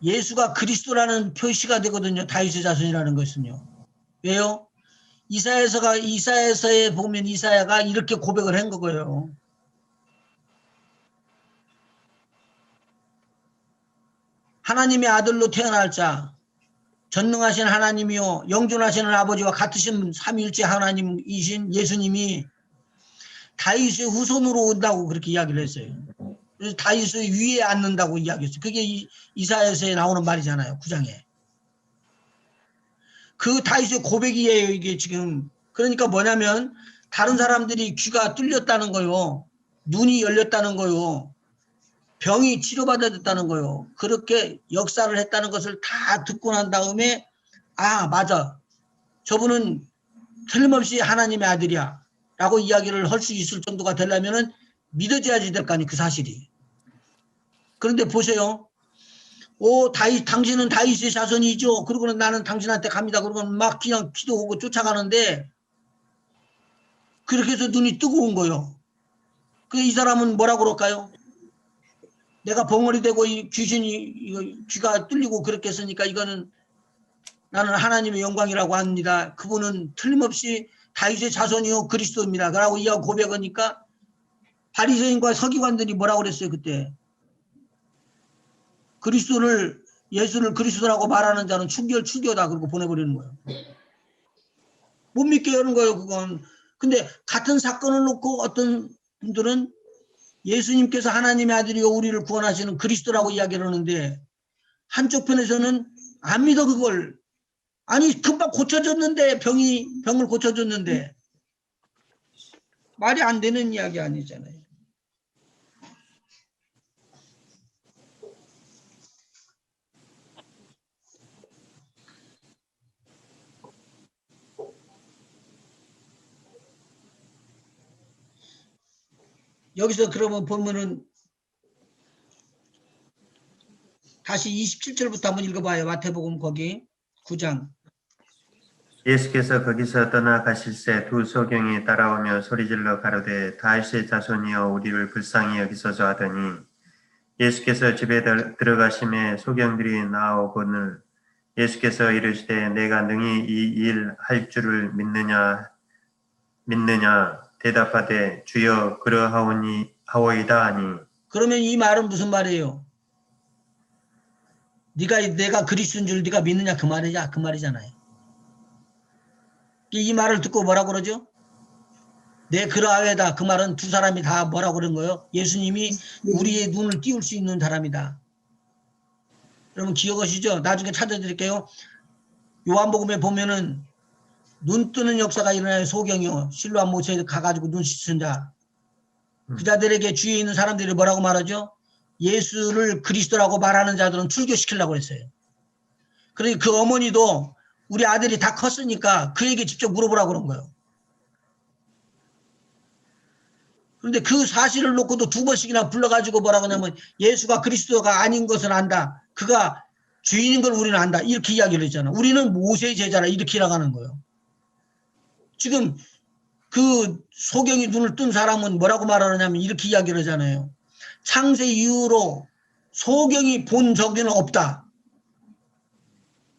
Speaker 1: 예수가 그리스도라는 표시가 되거든요. 다윗의 자손이라는 것은요. 왜요? 이사야서에 보면 이사야가 이렇게 고백을 한 거고요. 하나님의 아들로 태어날 자, 전능하신 하나님이요 영존하시는 아버지와 같으신 삼위일체 하나님이신 예수님이 다윗의 후손으로 온다고 그렇게 이야기를 했어요. 그래서 다윗의 위에 앉는다고 이야기했어요. 그게 이사야서에 나오는 말이잖아요. 9장에. 그 다윗의 고백이에요. 이게 지금. 그러니까 뭐냐면 다른 사람들이 귀가 뚫렸다는 거요. 눈이 열렸다는 거요. 병이 치료받았다는 거요. 그렇게 역사를 했다는 것을 다 듣고 난 다음에 아 맞아. 저분은 틀림없이 하나님의 아들이야. 라고 이야기를 할 수 있을 정도가 되려면은 믿어져야지 될 거 아니에요. 그 사실이. 그런데 보세요. 오, 당신은 다윗의 자손이죠. 그러고는 나는 당신한테 갑니다. 그러고는 막 그냥 기도하고 쫓아가는데 그렇게 해서 눈이 뜨거운 거예요. 이 사람은 뭐라고 그럴까요? 내가 벙어리 되고 이 귀신이 귀가 뚫리고 그렇게 했으니까 이거는 나는 하나님의 영광이라고 합니다. 그분은 틀림없이 다윗의 자손이요 그리스도입니다. 라고 이하고 고백하니까 바리새인과 서기관들이 뭐라고 그랬어요 그때. 예수를 그리스도라고 말하는 자는 출교다 그러고 보내버리는 거예요. 못 믿게 하는 거예요 그건. 근데 같은 사건을 놓고 어떤 분들은 예수님께서 하나님의 아들이요 우리를 구원하시는 그리스도라고 이야기를 하는데 한쪽 편에서는 안 믿어 그걸. 아니 금방 고쳐졌는데 병을 고쳐줬는데 말이 안 되는 이야기 아니잖아요. 여기서 그러면 보면은 다시 27절부터 한번 읽어봐요. 마태복음 거기 9장.
Speaker 3: 예수께서 거기서 떠나가실새 두 소경이 따라오며 소리질러 가로되 다윗의 자손이여 우리를 불쌍히 여기소서 하더니 예수께서 집에 들어가심에 소경들이 나오거늘 예수께서 이르시되 내가 능히 이 일 할 줄을 믿느냐 대답하되 주여 그러하오이다 하니.
Speaker 1: 그러면 이 말은 무슨 말이에요? 내가 그리스도인 줄 네가 믿느냐 그 말이잖아요. 이 말을 듣고 뭐라고 그러죠? 네 그러하오이다. 그 말은 두 사람이 다 뭐라고 그런 거예요? 예수님이 우리의 눈을 띄울 수 있는 사람이다. 여러분 기억하시죠? 나중에 찾아드릴게요. 요한복음에 보면은 눈 뜨는 역사가 일어나요. 소경이요. 실로암 모처에 가가지고 눈 씻은 자. 그 자들에게 주위에 있는 사람들이 뭐라고 말하죠? 예수를 그리스도라고 말하는 자들은 출교시키려고 했어요. 그러니까 그 어머니도 우리 아들이 다 컸으니까 그에게 직접 물어보라고 그런 거예요. 그런데 그 사실을 놓고도 두 번씩이나 불러가지고 뭐라고 하냐면 예수가 그리스도가 아닌 것을 안다. 그가 주인인 걸 우리는 안다. 이렇게 이야기를 했잖아. 우리는 모세의 제자라 이렇게 나가는 거예요. 지금 그 소경이 눈을 뜬 사람은 뭐라고 말하느냐면 이렇게 이야기를 하잖아요. 창세 이후로 소경이 본 적은 없다.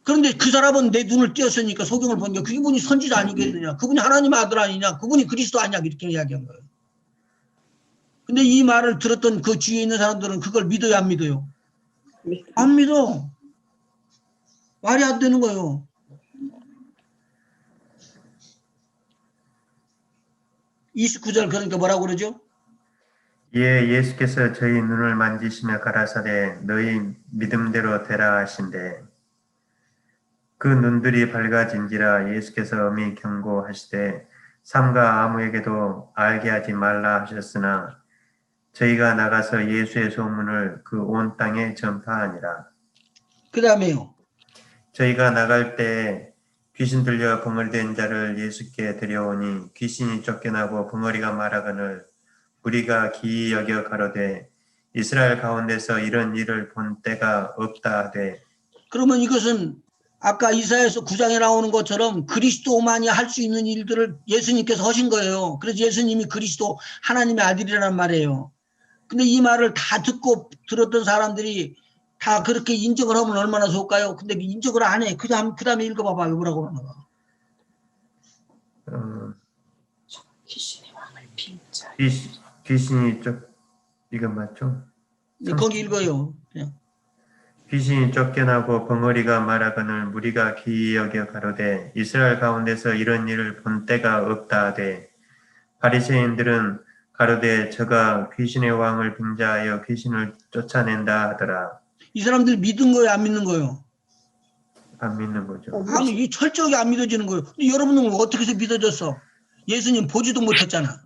Speaker 1: 그런데 그 사람은 내 눈을 띄었으니까 소경을 보니까 그분이 선지자 아니겠느냐. 그분이 하나님의 아들 아니냐. 그분이 그리스도 아니냐. 이렇게 이야기한 거예요. 근데 이 말을 들었던 그 주위에 있는 사람들은 그걸 믿어요 안 믿어요? 안 믿어. 말이 안 되는 거예요. (29절) 그러니까 뭐라고 그러죠?
Speaker 3: 이에 예수께서 저희 눈을 만지시며 가라사대 너희 믿음대로 되라 하신대 그 눈들이 밝아진지라 예수께서 엄히 경고하시되 삼가 아무에게도 알게 하지 말라 하셨으나 저희가 나가서 예수의 소문을 그 온 땅에 전파하니라.
Speaker 1: 그 다음에요.
Speaker 3: 저희가 나갈 때 귀신 들려 벙어리된 자를 예수께 데려오니 귀신이 쫓겨나고 벙어리가 말하거늘 우리가 기이 여겨 가로되 이스라엘 가운데서 이런 일을 본 때가 없다 하되.
Speaker 1: 그러면 이것은 아까 이사야서 9장에 나오는 것처럼 그리스도만이 할 수 있는 일들을 예수님께서 하신 거예요. 그래서 예수님이 그리스도 하나님의 아들이라는 말이에요. 근데 이 말을 다 듣고 들었던 사람들이 다 그렇게 인정을 하면 얼마나 좋을까요? 근데 인정을 안 해. 그 다음에 읽어봐봐. 뭐라고 그러는 거야.
Speaker 4: 귀신의 왕을 빙자.
Speaker 3: 귀신이 이거 맞죠?
Speaker 1: 거기 읽어요. 그냥.
Speaker 3: 귀신이 쫓겨나고 벙어리가 말하거늘 무리가 기이 여겨 가로되 이스라엘 가운데서 이런 일을 본 때가 없다 하되 바리새인들은 가로되 저가 귀신의 왕을 빙자하여 귀신을 쫓아낸다 하더라.
Speaker 1: 이 사람들 믿은 거예요? 안 믿는 거예요?
Speaker 3: 안 믿는 거죠.
Speaker 1: 이 철저하게 안 믿어지는 거예요. 근데 여러분은 어떻게 해서 믿어졌어? 예수님 보지도 못했잖아.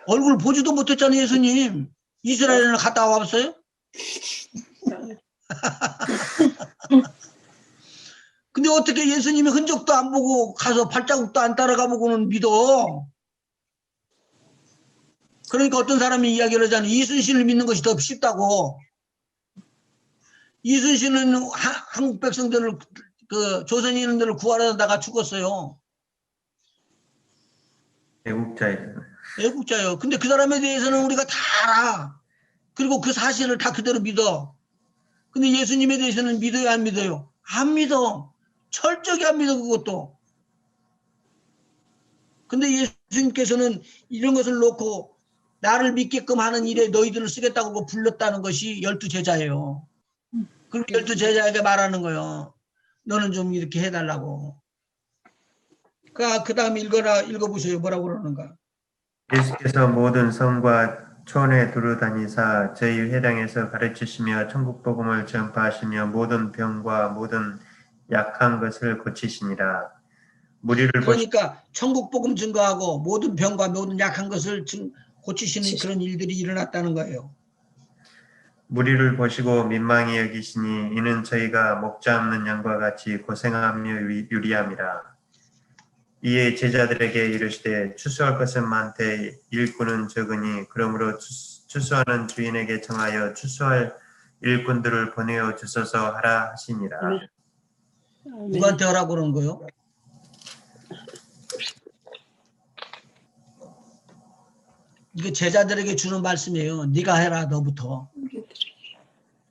Speaker 1: 얼굴 보지도 못했잖아. 예수님. 이스라엘에는 갔다 와봤어요? 근데 어떻게 예수님의 흔적도 안 보고 가서 발자국도 안 따라가 보고는 믿어? 그러니까 어떤 사람이 이야기를 하잖아요. 이순신을 믿는 것이 더 쉽다고. 이순신은 한국 백성들을 그 조선인들을 구하려다가 죽었어요.
Speaker 3: 애국자예요.
Speaker 1: 애국자예요. 근데 그 사람에 대해서는 우리가 다 알아. 그리고 그 사실을 다 그대로 믿어. 근데 예수님에 대해서는 믿어요, 안 믿어요? 안 믿어. 철저히 안 믿어, 그것도. 근데 예수님께서는 이런 것을 놓고 나를 믿게끔 하는 일에 너희들을 쓰겠다고 불렀다는 것이 12제자예요. 그리고 12제자에게 말하는 거예요. 너는 좀 이렇게 해달라고. 그 다음에 읽어보세요. 뭐라고 그러는가.
Speaker 3: 예수께서 모든 성과 촌에 두루 다니사 저희 회당에서 가르치시며 천국 복음을 전파하시며 모든 병과 모든 약한 것을 고치시니라. 무리를
Speaker 1: 그러니까 천국 복음 증거하고 모든 병과 모든 약한 것을 고치시는 그런 일들이 일어났다는 거예요.
Speaker 3: 무리를 보시고 민망히 여기시니 이는 저희가 목자 없는 양과 같이 고생하며 유리함이라. 이에 제자들에게 이르시되 추수할 것은 많되 일꾼은 적으니 그러므로 추수하는 주인에게 청하여 추수할 일꾼들을 보내어 주소서 하라 하시니라.
Speaker 1: 누구한테 하라고 그러는 거예요? 이게 제자들에게 주는 말씀이에요. 네가 해라 너부터.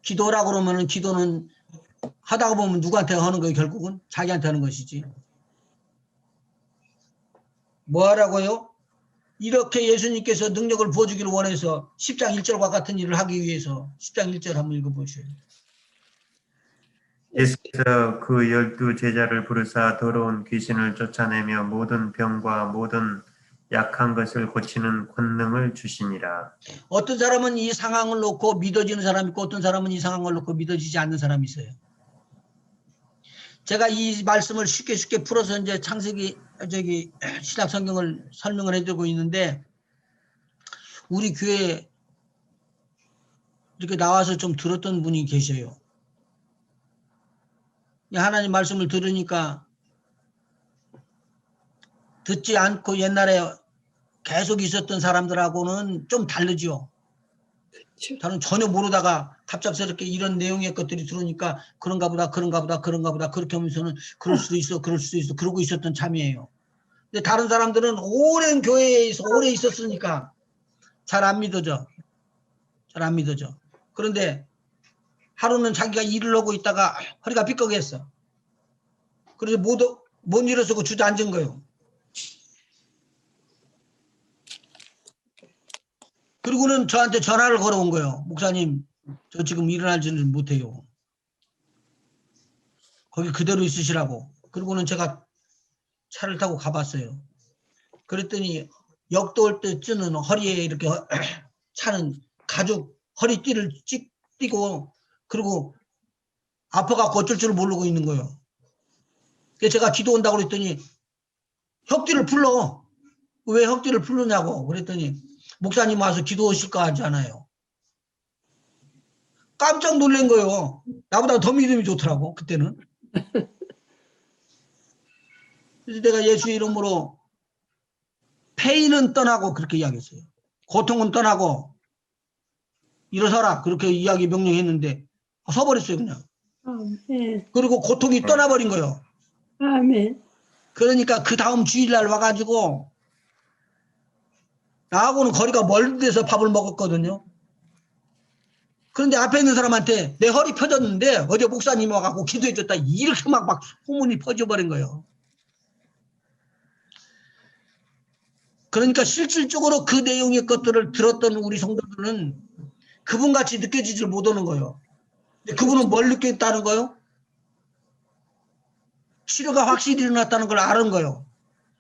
Speaker 1: 기도라고 그러면은 기도는 하다가 보면 누구한테 하는 거예요? 결국은 자기한테 하는 것이지. 뭐 하라고요? 이렇게 예수님께서 능력을 부어주기를 원해서 10장 1절과 같은 일을 하기 위해서 10장 1절 한번 읽어보세요.
Speaker 3: 예수께서 그 12제자를 부르사 더러운 귀신을 쫓아내며 모든 병과 모든 약한 것을 고치는 권능을 주시니라.
Speaker 1: 어떤 사람은 이 상황을 놓고 믿어지는 사람이 있고 어떤 사람은 이 상황을 놓고 믿어지지 않는 사람이 있어요. 제가 이 말씀을 쉽게 풀어서 이제 창세기 신약 성경을 설명을 해드리고 있는데 우리 교회에 이렇게 나와서 좀 들었던 분이 계셔요. 하나님 말씀을 들으니까 듣지 않고 옛날에 계속 있었던 사람들하고는 좀 다르죠. 저는 전혀 모르다가 갑작스럽게 이런 내용의 것들이 들어오니까 그런가 보다 그렇게 하면서는 그럴 수도 있어 그러고 있었던 참이에요. 근데 다른 사람들은 오랜 교회에서 오래 있었으니까 잘 안 믿어져. 그런데 하루는 자기가 일을 하고 있다가 허리가 삐걱했어. 그래서 못 일어서고 주저앉은 거예요. 그리고는 저한테 전화를 걸어온 거예요. 목사님, 저 지금 일어나지는 못해요. 거기 그대로 있으시라고. 그리고는 제가 차를 타고 가봤어요. 그랬더니 역도올 때 쓰는 허리에 이렇게 차는 가죽 허리띠를 띠고 그리고 아파갖고 어쩔 줄 모르고 있는 거예요. 그래서 제가 기도 온다고 그랬더니 혁띠를 불러. 왜 혁띠를 부르냐고 그랬더니 목사님 와서 기도 오실 거 하잖아요. 깜짝 놀란 거예요. 나보다 더 믿음이 좋더라고 그때는. 그래서 내가 예수 이름으로 페인은 떠나고 그렇게 이야기했어요. 고통은 떠나고 일어서라 그렇게 이야기 명령했는데 서버렸어요 그냥.
Speaker 4: 아멘.
Speaker 1: 그리고 고통이 떠나버린 거예요.
Speaker 4: 아멘.
Speaker 1: 그러니까 그 다음 주일날 와가지고 나하고는 거리가 멀은 데서 밥을 먹었거든요. 그런데 앞에 있는 사람한테 내 허리 펴졌는데 어제 목사님 와갖고 기도해줬다 이렇게 막 소문이 퍼져버린 거예요. 그러니까 실질적으로 그 내용의 것들을 들었던 우리 성도들은 그분같이 느껴지질 못하는 거예요. 근데 그분은 뭘 느꼈다는 거예요? 치료가 확실히 일어났다는 걸 아는 거예요.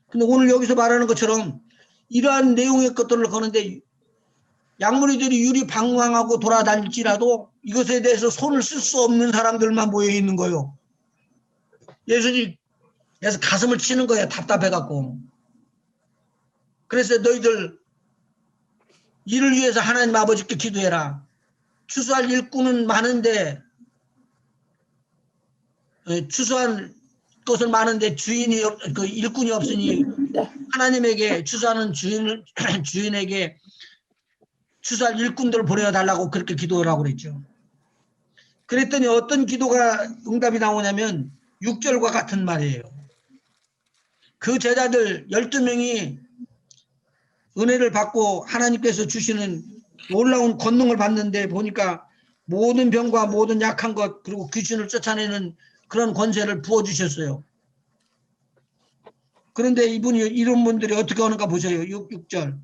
Speaker 1: 근데 오늘 여기서 말하는 것처럼 이러한 내용의 것들을 거는데 약물이들이 유리방황하고 돌아다닐지라도 이것에 대해서 손을 쓸 수 없는 사람들만 모여 있는 거예요. 예수님께서 가슴을 치는 거예요. 답답해갖고. 그래서 너희들 이를 위해서 하나님 아버지께 기도해라. 추수할 일꾼은 많은데 추수한 것은 많은데 그 일꾼이 없으니 하나님에게 추수하는 주인에게 추수할 일꾼들을 보내달라고 그렇게 기도하라고 그랬죠. 그랬더니 어떤 기도가 응답이 나오냐면 6절과 같은 말이에요. 그 제자들 12명이 은혜를 받고 하나님께서 주시는 놀라운 권능을 받는데 보니까 모든 병과 모든 약한 것 그리고 귀신을 쫓아내는 그런 권세를 부어주셨어요. 그런데 이런 분들이 어떻게 하는가 보세요. 6절.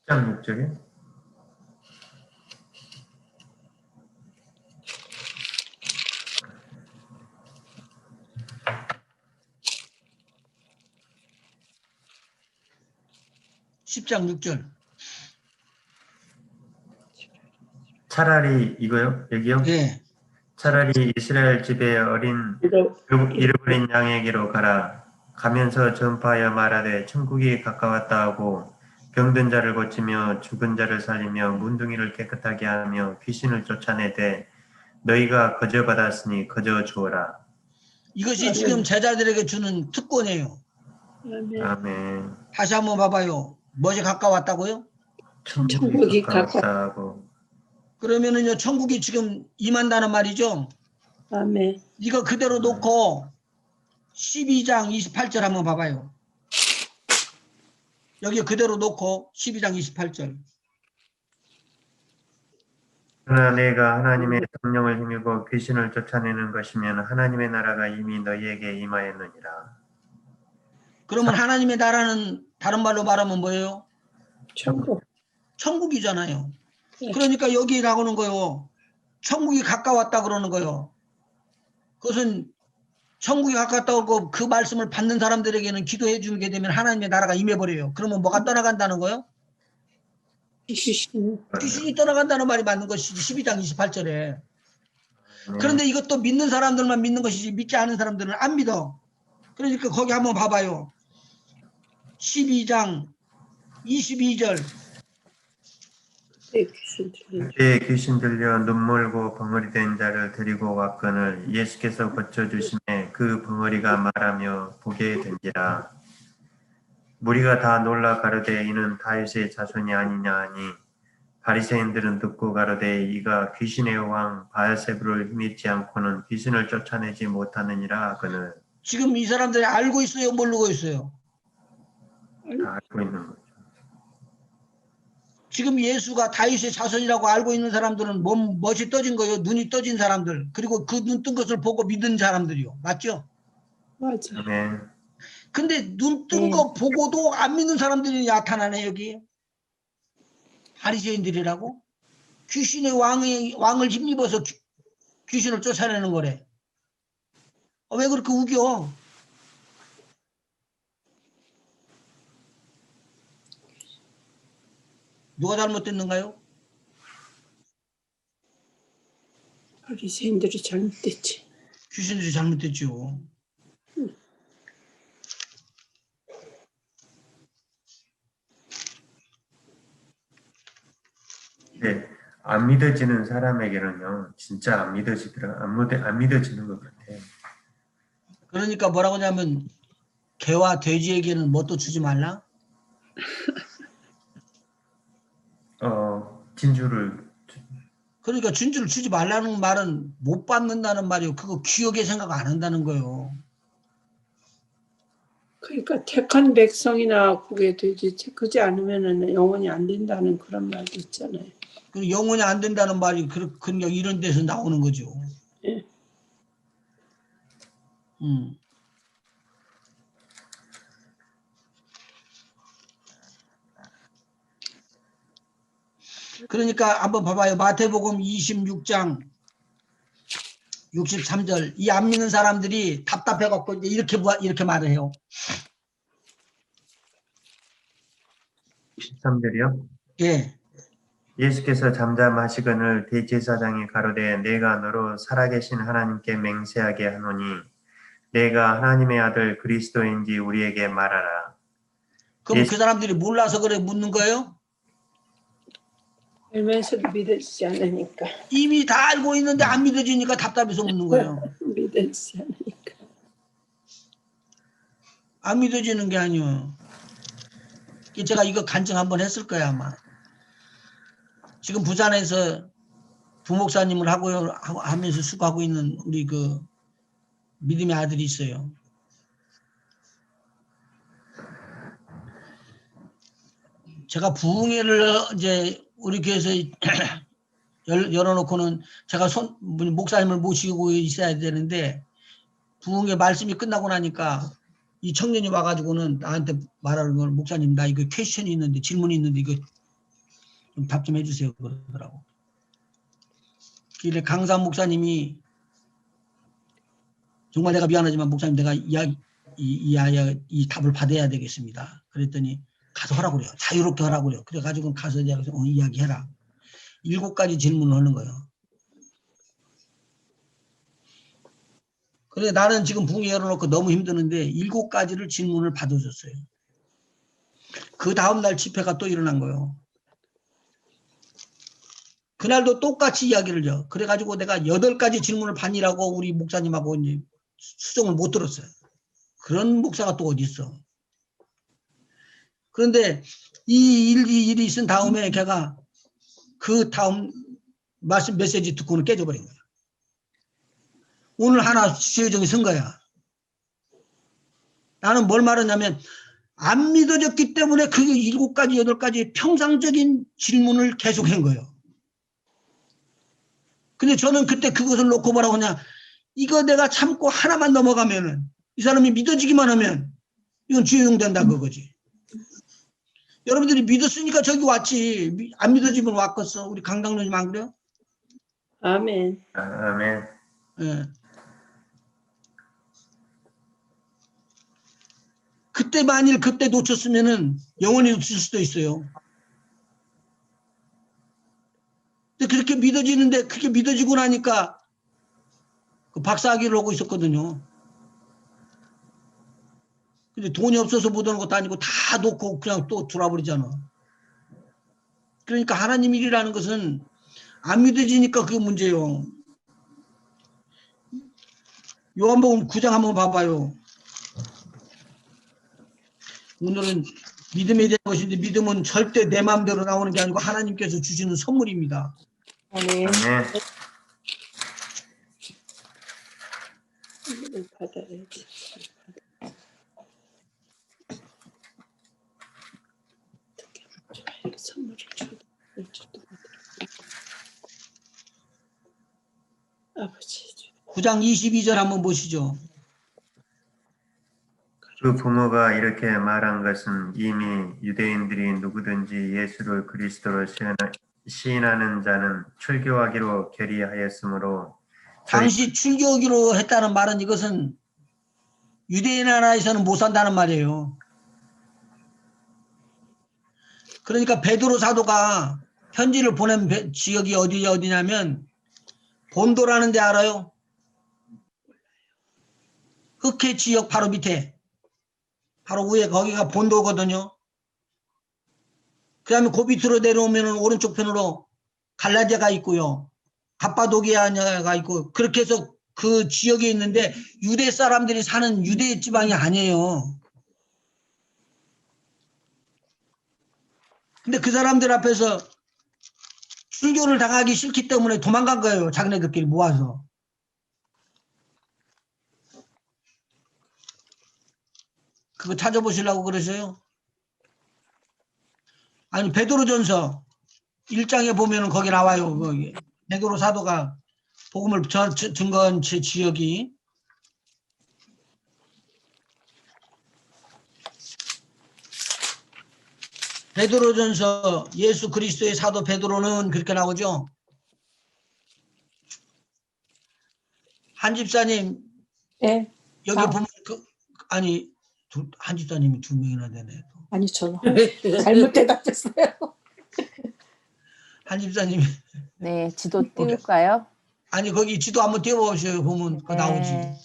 Speaker 3: 10장 6절에
Speaker 1: 10장 6절.
Speaker 3: 차라리 이거요? 여기요?
Speaker 1: 예.
Speaker 3: 차라리 이스라엘 집의 어린 잃어버린 양에게로 가라. 가면서 전파하여 말하되 천국이 가까웠다 하고 병든 자를 고치며 죽은 자를 살리며 문둥이를 깨끗하게 하며 귀신을 쫓아내되 너희가 거저 받았으니 거저 주어라.
Speaker 1: 이것이 지금 제자들에게 주는 특권이에요.
Speaker 3: 아멘.
Speaker 1: 다시 한번 봐봐요. 뭐지 가까웠다고요?
Speaker 3: 천국이 가까웠다 하고
Speaker 1: 그러면은요 천국이 지금 임한다는 말이죠.
Speaker 4: 아멘.
Speaker 1: 이거 그대로 놓고 12장 28절 한번 봐봐요. 여기 그대로 놓고 12장 28절.
Speaker 3: 그러나 내가 하나님의 성령을 힘입어 귀신을 쫓아내는 것이면 하나님의 나라가 이미 너희에게 임하였느니라.
Speaker 1: 그러면 하나님의 나라는 다른 말로 말하면 뭐예요?
Speaker 4: 천국.
Speaker 1: 천국이잖아요. 그러니까 여기 나오는 거요. 천국이 가까웠다 그러는 거요. 그것은 천국이 가까웠다고 그 말씀을 받는 사람들에게는 기도해 주게 되면 하나님의 나라가 임해버려요. 그러면 뭐가 떠나간다는 거요? 귀신이 떠나간다는 말이 맞는 것이지 12장 28절에. 그런데 이것도 믿는 사람들만 믿는 것이지 믿지 않은 사람들은 안 믿어. 그러니까 거기 한번 봐봐요. 12장 22절.
Speaker 3: 그때 귀신 들려 눈물고 벙어리 된 자를 데리고 왔거늘 예수께서 고쳐주심에 그 벙어리가 말하며 보게 된지라. 무리가 다 놀라 가로되 이는 다윗의 자손이 아니냐 하니 바리새인들은 듣고 가로되 이가 귀신의 왕 바알세불을 힘입지 않고는 귀신을 쫓아내지 못하느니라 하거늘.
Speaker 1: 지금 이 사람들이 알고 있어요? 모르고 있어요?
Speaker 3: 다 알고 있는 거죠.
Speaker 1: 지금 예수가 다윗의 자손이라고 알고 있는 사람들은 멋이 떠진 거예요. 눈이 떠진 사람들. 그리고 그 눈 뜬 것을 보고 믿은 사람들이요. 맞죠?
Speaker 4: 맞아.
Speaker 3: 아멘.
Speaker 1: 근데 눈 뜬 거 보고도 안 믿는 사람들이 나타나네 여기. 바리새인들이라고? 귀신의 왕을 힘입어서 귀신을 쫓아내는 거래. 왜 그렇게 우겨? 누가 잘못됐는가요?
Speaker 4: 바리새인들이 잘못됐지.
Speaker 1: 귀신들이 잘못됐죠.
Speaker 3: 네, 안 믿어지는 사람에게는요, 진짜 안 믿어지는 것 같아요.
Speaker 1: 그러니까 뭐라고 하냐면 개와 돼지에게는 뭣도 주지 말라.
Speaker 3: 진주를
Speaker 1: 그러니까 진주를 주지 말라는 말은 못 받는다는 말이요. 그거 귀하게 생각 안 한다는 거예요.
Speaker 4: 그러니까 택한 백성이나 그게 되지 그지 않으면은 영원히 안 된다는 그런 말도 있잖아요.
Speaker 1: 그 영원히 안 된다는 말이 그러니까 이런 데서 나오는 거죠.
Speaker 4: 예.
Speaker 1: 그러니까 한번 봐봐요. 마태복음 26장 63절. 이 안 믿는 사람들이 답답해갖고 이렇게 말을 해요.
Speaker 3: 13절이요.
Speaker 1: 예.
Speaker 3: 예수께서 잠잠하시거늘 대제사장이 가로되 내가 너로 살아계신 하나님께 맹세하게 하노니 내가 하나님의 아들 그리스도인지 우리에게 말하라.
Speaker 1: 그럼 그 사람들이 몰라서 그래 묻는 거예요?
Speaker 4: 알면서도 믿어지지 않으니까.
Speaker 1: 이미 다 알고 있는데 안 믿어지니까 답답해서 묻는 거예요.
Speaker 4: 믿어지지 않으니까.
Speaker 1: 안 믿어지는 게 아니에요. 제가 이거 간증 한번 했을 거야 아마. 지금 부산에서 부목사님을 하면서 수고하고 있는 우리 그 믿음의 아들이 있어요. 제가 부흥회를 이제 우리 교회에서 열어놓고는 제가 목사님을 모시고 있어야 되는데 부흥회 말씀이 끝나고 나니까 이 청년이 와가지고는 나한테 말하는 걸 목사님 나 이거 퀘스천이 있는데 질문이 있는데 이거 좀 답 좀 해주세요 그러더라고. 그래 강산 목사님이 정말 내가 미안하지만 목사님 내가 이 답을 받아야 되겠습니다. 그랬더니 가서 하라고 그래요. 자유롭게 하라고 그래요. 그래가지고 가서 이야기해라. 7가지 질문을 하는 거예요. 그래 나는 지금 붕이 열어놓고 너무 힘드는데 7가지를 질문을 받아줬어요. 그 다음날 집회가 또 일어난 거예요. 그날도 똑같이 이야기를 해요. 그래가지고 내가 8가지 질문을 받으라고 우리 목사님하고 이제 수정을 못 들었어요. 그런 목사가 또 어디 있어. 그런데 이 일이 있은 다음에 걔가 그 다음 말씀 메시지 듣고는 깨져버린 거야. 오늘 하나 주요정이 쓴 거야. 나는 뭘 말하냐면 안 믿어졌기 때문에 그 7가지 8가지 평상적인 질문을 계속한 거예요. 근데 저는 그때 그것을 놓고 뭐라고 하냐, 이거 내가 참고 하나만 넘어가면은 이 사람이 믿어지기만 하면 이건 주요용 된다 그거지. 여러분들이 믿었으니까 저기 왔지. 안 믿어지면 왔겠어. 우리 강당로님 안 그래요?
Speaker 4: 아멘.
Speaker 3: 아멘.
Speaker 1: 예. 그때 만일 그때 놓쳤으면은 영원히 없을 수도 있어요. 근데 그렇게 믿어지는데 그렇게 믿어지고 나니까 그 박사학위를 하고 있었거든요. 근데 돈이 없어서 못 하는 것도 아니고 다 놓고 그냥 또 돌아버리잖아. 그러니까 하나님 일이라는 것은 안 믿어지니까 그게 문제예요. 요한복음 9장 한번 봐봐요. 오늘은 믿음에 대한 것인데 믿음은 절대 내 마음대로 나오는 게 아니고 하나님께서 주시는 선물입니다.
Speaker 4: 아멘.
Speaker 3: 아멘.
Speaker 4: 선물을 받아야지. 어떻게 선물을 줄지도 아버지.
Speaker 1: 9장 22절 한번 보시죠.
Speaker 3: 그 부모가 이렇게 말한 것은 이미 유대인들이 누구든지 예수를 그리스도로 시인하는 자는 출교하기로 결의하였으므로
Speaker 1: 당시 출교하기로 했다는 말은 이것은 유대인 나라에서는 못 산다는 말이에요. 그러니까 베드로 사도가 편지를 보낸 지역이 어디냐면 본도라는 데 알아요? 흑해 지역 바로 밑에, 바로 위에 거기가 본도거든요. 그 다음에 그 밑으로 내려오면 오른쪽 편으로 갈라디아가 있고요. 갑바도기아가 있고, 그렇게 해서 그 지역에 있는데 유대 사람들이 사는 유대 지방이 아니에요. 근데 그 사람들 앞에서 출교를 당하기 싫기 때문에 도망간 거예요. 자기네들끼리 모아서. 그거 찾아보시려고 그러세요? 아니, 베드로전서 1장에 보면은 거기 나와요. 거기. 베드로 사도가 복음을 증거한 제 지역이. 베드로전서 예수 그리스도의 사도 베드로는 그렇게 나오죠. 한 집사님,
Speaker 4: 네.
Speaker 1: 여기 보면 아니 한 집사님이 2명이나 되네.
Speaker 4: 아니 저는 잘못 대답했어요.
Speaker 1: 한 집사님이
Speaker 5: 네, 지도 띄울까요?
Speaker 1: 아니 거기 지도 한번 띄워보세요. 보면 그거 나오지.
Speaker 5: 네.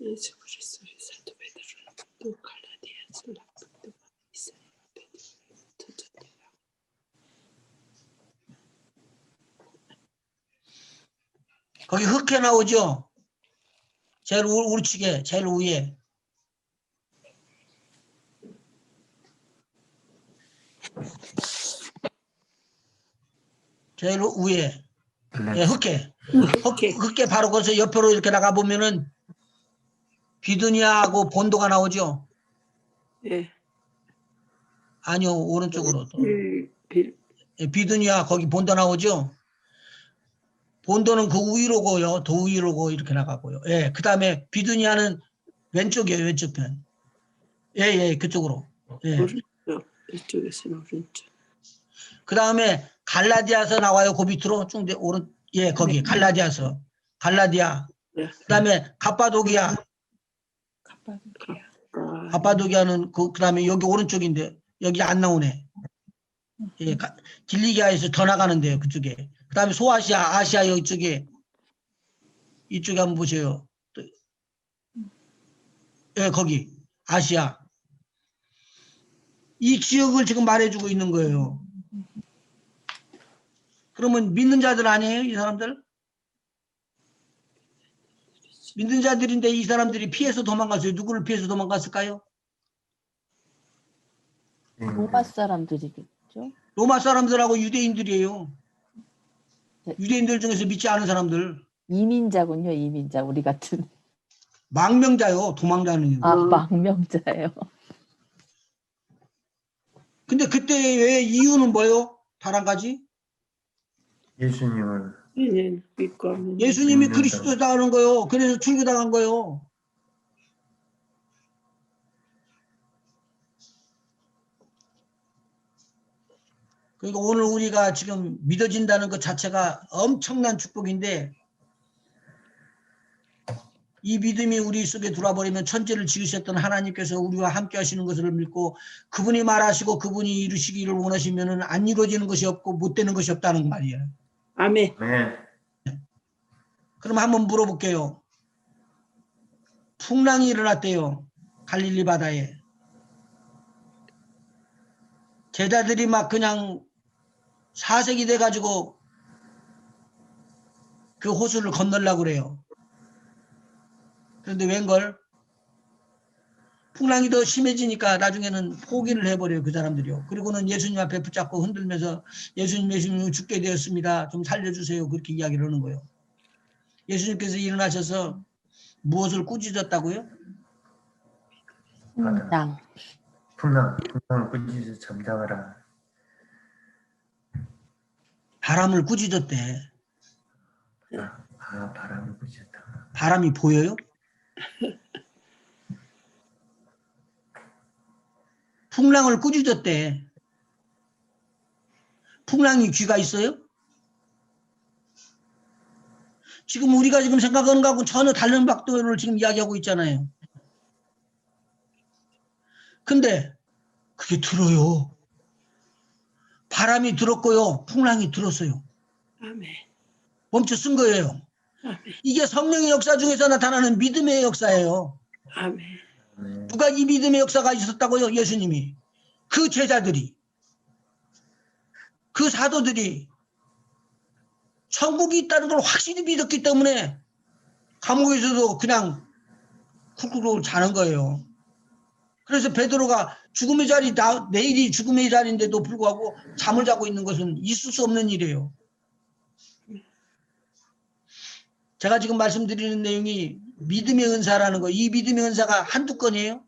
Speaker 4: 예수 그리스도의 사도 베드로는 또 갈라디아 슬라프도 이스라엘 베드로를
Speaker 1: 거기 흑해 나오죠. 제일 우측에 제일 위에. 제일 위에. 예, 흑해. 흑해 바로 거기서 옆으로 이렇게 나가 보면은 비두니아하고 본도가 나오죠.
Speaker 4: 예.
Speaker 1: 아니요, 오른쪽으로. 예, 비두니아 거기 본도 나오죠. 본도는 그 위로고요. 더 위로고 이렇게 나가고요. 예, 그 다음에 비두니아는 왼쪽이에요. 왼쪽 편. 예, 예, 그쪽으로. 예.
Speaker 4: 오른쪽. 이쪽에서는 오른쪽.
Speaker 1: 그 다음에 갈라디아서 나와요. 그 밑으로 쭉 오른. 예, 거기
Speaker 4: 네.
Speaker 1: 갈라디아서. 갈라디아.
Speaker 4: 네.
Speaker 1: 그 다음에 갑바도기아. 갑바도기아는 그 다음에 여기 오른쪽인데 여기 안 나오네. 예, 길리기아에서 더 나가는데요. 그쪽에. 그 다음에 소아시아, 아시아 이쪽에. 이쪽에 한번 보세요. 예, 거기. 아시아. 이 지역을 지금 말해주고 있는 거예요. 그러면 믿는 자들 아니에요? 이 사람들? 믿는 자들인데 이 사람들이 피해서 도망갔어요. 누구를 피해서 도망갔을까요?
Speaker 5: 로마 사람들이겠죠?
Speaker 1: 로마 사람들하고 유대인들이에요.
Speaker 5: 네.
Speaker 1: 유대인들 중에서 믿지 않은 사람들.
Speaker 5: 이민자군요, 이민자. 우리 같은.
Speaker 1: 망명자요. 도망자는.
Speaker 5: 아, 망명자예요.
Speaker 1: 근데 그때 왜 이유는 뭐예요? 단 한 가지?
Speaker 3: 예수님을
Speaker 4: 믿고
Speaker 1: 예수님이 그리스도다는 거요. 그래서 출교당한 거요. 그러니까 오늘 우리가 지금 믿어진다는 것 자체가 엄청난 축복인데 이 믿음이 우리 속에 들어와 버리면 천지를 지으셨던 하나님께서 우리와 함께 하시는 것을 믿고 그분이 말하시고 그분이 이루시기를 원하시면은 안 이루어지는 것이 없고 못 되는 것이 없다는 말이에요.
Speaker 4: 아멘.
Speaker 3: 네.
Speaker 1: 그럼 한번 물어볼게요. 풍랑이 일어났대요. 갈릴리 바다에. 제자들이 막 그냥 사색이 돼가지고 그 호수를 건너려고 그래요. 그런데 웬걸? 풍랑이 더 심해지니까 나중에는 포기를 해버려요. 그 사람들이요. 그리고는 예수님 앞에 붙잡고 흔들면서 예수님 죽게 되었습니다. 좀 살려주세요. 그렇게 이야기를 하는 거예요. 예수님께서 일어나셔서 무엇을 꾸짖었다고요?
Speaker 5: 풍랑.
Speaker 3: 풍랑 꾸짖어 잠잠하라.
Speaker 1: 바람을 꾸짖었대.
Speaker 3: 바람을 꾸짖었다.
Speaker 1: 바람이 보여요? 풍랑을 꾸짖었대. 풍랑이 귀가 있어요? 지금 우리가 지금 생각하는 거하고 전혀 다른 각도를 지금 이야기하고 있잖아요. 근데 그게 들어요. 바람이 들었고요. 풍랑이 들었어요.
Speaker 4: 아멘.
Speaker 1: 멈춰 쓴 거예요.
Speaker 4: 아멘.
Speaker 1: 이게 성령의 역사 중에서 나타나는 믿음의 역사예요.
Speaker 4: 아멘.
Speaker 1: 누가 이 믿음의 역사가 있었다고요? 예수님이. 그 제자들이. 그 사도들이 천국이 있다는 걸 확실히 믿었기 때문에 감옥에서도 그냥 쿨쿨 자는 거예요. 그래서 베드로가 죽음의 자리, 내일이 죽음의 자리인데도 불구하고 잠을 자고 있는 것은 있을 수 없는 일이에요. 제가 지금 말씀드리는 내용이 믿음의 은사라는 거, 이 믿음의 은사가 한두 건이에요?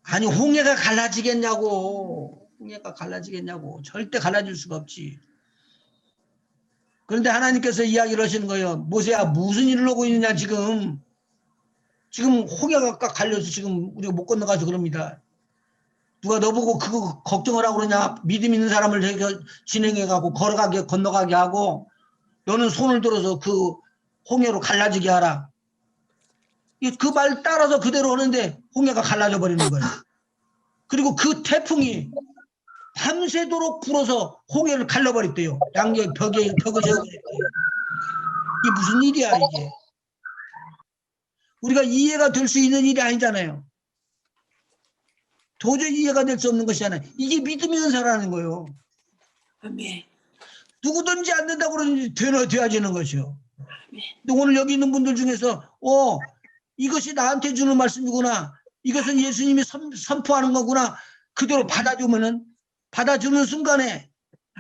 Speaker 1: 아니, 홍해가 갈라지겠냐고. 홍해가 갈라지겠냐고. 절대 갈라질 수가 없지. 그런데 하나님께서 이야기를 하시는 거예요. 모세야, 무슨 일을 하고 있느냐, 지금. 지금 홍해가 갈려서 지금 우리가 못 건너가서 그럽니다. 누가 너보고 그거 걱정을 하고 그러냐. 믿음 있는 사람을 진행해가고 걸어가게, 건너가게 하고 너는 손을 들어서 그 홍해로 갈라지게 하라. 그 말 따라서 그대로 하는데 홍해가 갈라져 버리는 거예요. 그리고 그 태풍이 밤새도록 불어서 홍해를 갈라버렸대요. 양쪽에 벽을 세워버렸대요. 이게 무슨 일이야 이게. 우리가 이해가 될 수 있는 일이 아니잖아요. 도저히 이해가 될 수 없는 것이잖아요. 이게 믿음의 은사라는 거예요.
Speaker 4: 아멘.
Speaker 1: 누구든지 안 된다고 그러는지 되어지는 것이요.
Speaker 4: 아멘.
Speaker 1: 근데 오늘 여기 있는 분들 중에서 이것이 나한테 주는 말씀이구나. 이것은 예수님이 선포하는 거구나. 그대로 받아주는 순간에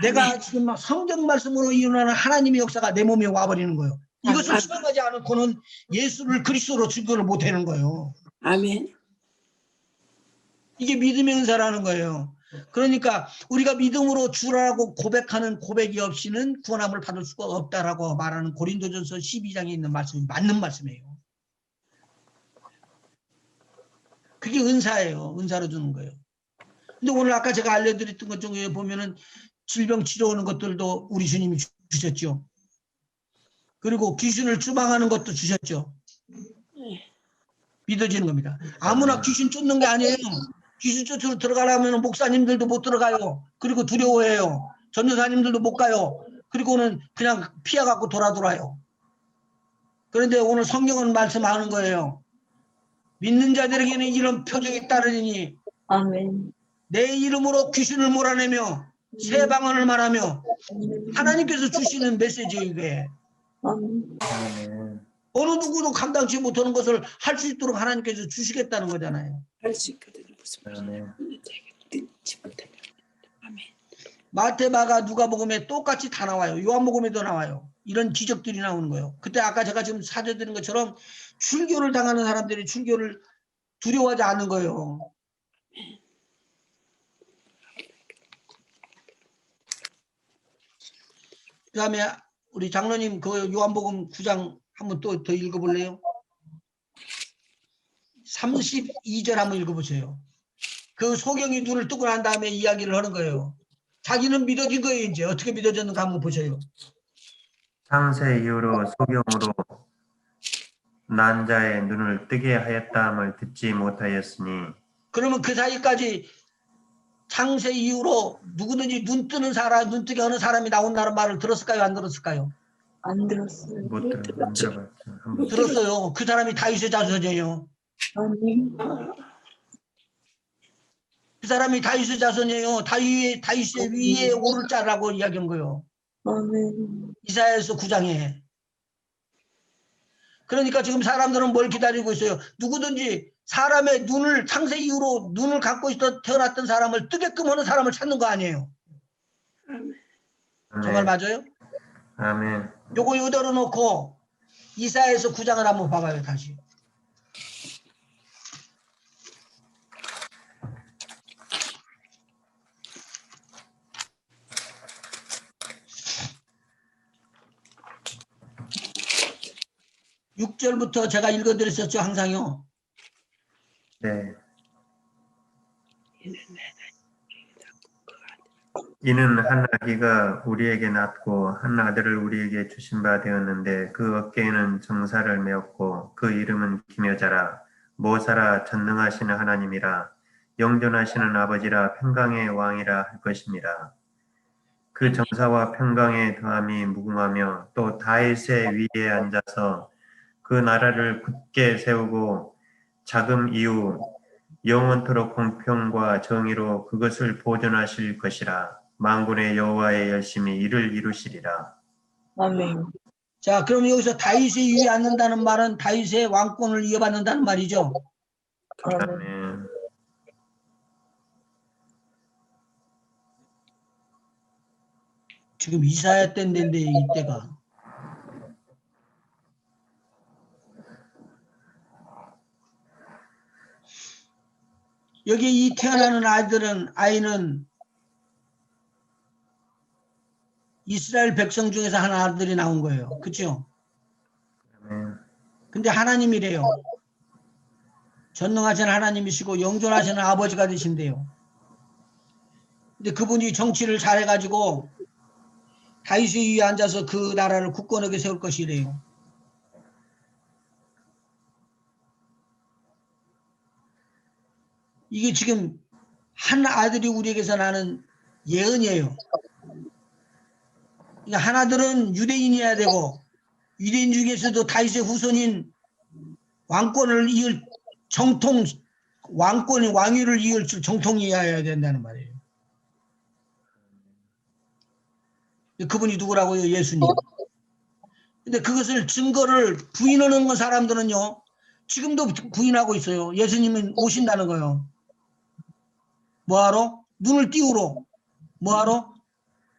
Speaker 1: 내가 지금 막 성경 말씀으로 일어나는 하나님의 역사가 내 몸에 와버리는 거예요. 이것을 수행하지 않고는 예수를 그리스도로 증거를 못하는 거예요.
Speaker 4: 아멘.
Speaker 1: 이게 믿음의 은사라는 거예요. 그러니까 우리가 믿음으로 주라고 고백하는 고백이 없이는 구원함을 받을 수가 없다라고 말하는 고린도전서 12장에 있는 말씀이 맞는 말씀이에요. 그게 은사예요. 은사로 주는 거예요. 근데 오늘 아까 제가 알려드렸던 것 중에 보면은 질병 치료하는 것들도 우리 주님이 주셨죠. 그리고 귀신을 추방하는 것도 주셨죠. 믿어지는 겁니다. 아무나 귀신 쫓는 게 아니에요. 귀신 쫓으러 들어가려면 목사님들도 못 들어가요. 그리고 두려워해요. 전도사님들도 못 가요. 그리고는 그냥 피해갖고 돌아요. 그런데 오늘 성경은 말씀하는 거예요. 믿는 자들에게는 이런 표적이 따르니
Speaker 6: 아멘.
Speaker 1: 내 이름으로 귀신을 몰아내며 새 방언을 말하며 하나님께서 주시는 메시지예요. 이게.
Speaker 6: 아멘.
Speaker 1: 어느 누구도 감당치 못하는 것을 할 수 있도록 하나님께서 주시겠다는 거잖아요.
Speaker 4: 할 수 있거든요. 무슨 말이야. 듣지 못하냐. 아멘.
Speaker 1: 마태, 마가, 누가복음에 똑같이 다 나와요. 요한복음에도 나와요. 이런 기적들이 나오는 거예요. 그때 아까 제가 지금 사져드린 것처럼 출교를 당하는 사람들이 출교를 두려워하지 않는 거예요. 그 다음에 우리 장로님 그 요한복음 9장 한번 또 더 읽어볼래요? 32절 한번 읽어보세요. 그 소경이 눈을 뜨고 난 다음에 이야기를 하는 거예요. 자기는 믿어진 거예요. 이제 어떻게 믿어졌는가 한번 보세요.
Speaker 3: 창세 이후로 소경으로 난 자의 눈을 뜨게 하였다함을 듣지 못하였으니.
Speaker 1: 그러면 그 사이까지 창세 이후로 누구든지 눈 뜨는 사람, 눈 뜨게 하는 사람이 나온다는 말을 들었을까요? 안 들었을까요?
Speaker 6: 안 들었어요.
Speaker 3: 못 들어봤죠. 한번
Speaker 1: 들었어요. 그 사람이 다윗의 자손이에요.
Speaker 6: 아멘.
Speaker 1: 그 사람이 다윗의 자손이에요. 다윗의 위에 오를 자라고 이야기한 거예요.
Speaker 6: 아멘.
Speaker 1: 이사야서 9장에. 그러니까 지금 사람들은 뭘 기다리고 있어요? 누구든지 사람의 눈을 창세 이후로 눈을 갖고 있어 태어났던 사람을 뜨게끔 하는 사람을 찾는 거 아니에요? 정말 맞아요?
Speaker 3: 아멘.
Speaker 1: 요거 이대로 놓고 이사야서 9장을 한번 봐봐요. 다시. (6절부터) 제가 읽어드렸었죠. 항상요.
Speaker 3: 네. 이는 한 아기가 우리에게 낳고 한 아들을 우리에게 주신 바 되었는데 그 어깨에는 정사를 메었고 그 이름은 기묘자라 모사라 전능하시는 하나님이라 영존하시는 아버지라 평강의 왕이라 할 것입니다. 그 정사와 평강의 더함이 무궁하며 또 다윗의 위에 앉아서 그 나라를 굳게 세우고 자금 이후 영원토록 공평과 정의로 그것을 보존하실 것이라. 만군의 여호와의 열심히 이를 이루시리라.
Speaker 6: 아멘.
Speaker 1: 자, 그럼 여기서 다윗의 위에 앉는다는 말은 다윗의 왕권을 이어받는다는 말이죠.
Speaker 6: 아멘.
Speaker 3: 아멘.
Speaker 1: 지금 이사야 때인데 이때가. 여기 이 태어나는 아이는 이스라엘 백성 중에서 한 아들이 나온 거예요. 그렇죠?
Speaker 3: 아멘.
Speaker 1: 근데 하나님이래요. 전능하신 하나님이시고 영존하시는 아버지가 되신대요. 근데 그분이 정치를 잘해가지고 다윗의 위에 앉아서 그 나라를 굳건하게 세울 것이래요. 이게 지금 한 아들이 우리에게서 나는 예언이에요. 그러니까 하나들은 유대인이어야 되고 유대인 중에서도 다윗의 후손인 왕권을 이을 정통 왕위를 이을 정통이어야 된다는 말이에요. 그분이 누구라고요? 예수님. 근데 그것을 증거를 부인하는 사람들은요, 지금도 부인하고 있어요. 예수님은 오신다는 거예요. 뭐하러? 눈을 띄우러. 뭐하러?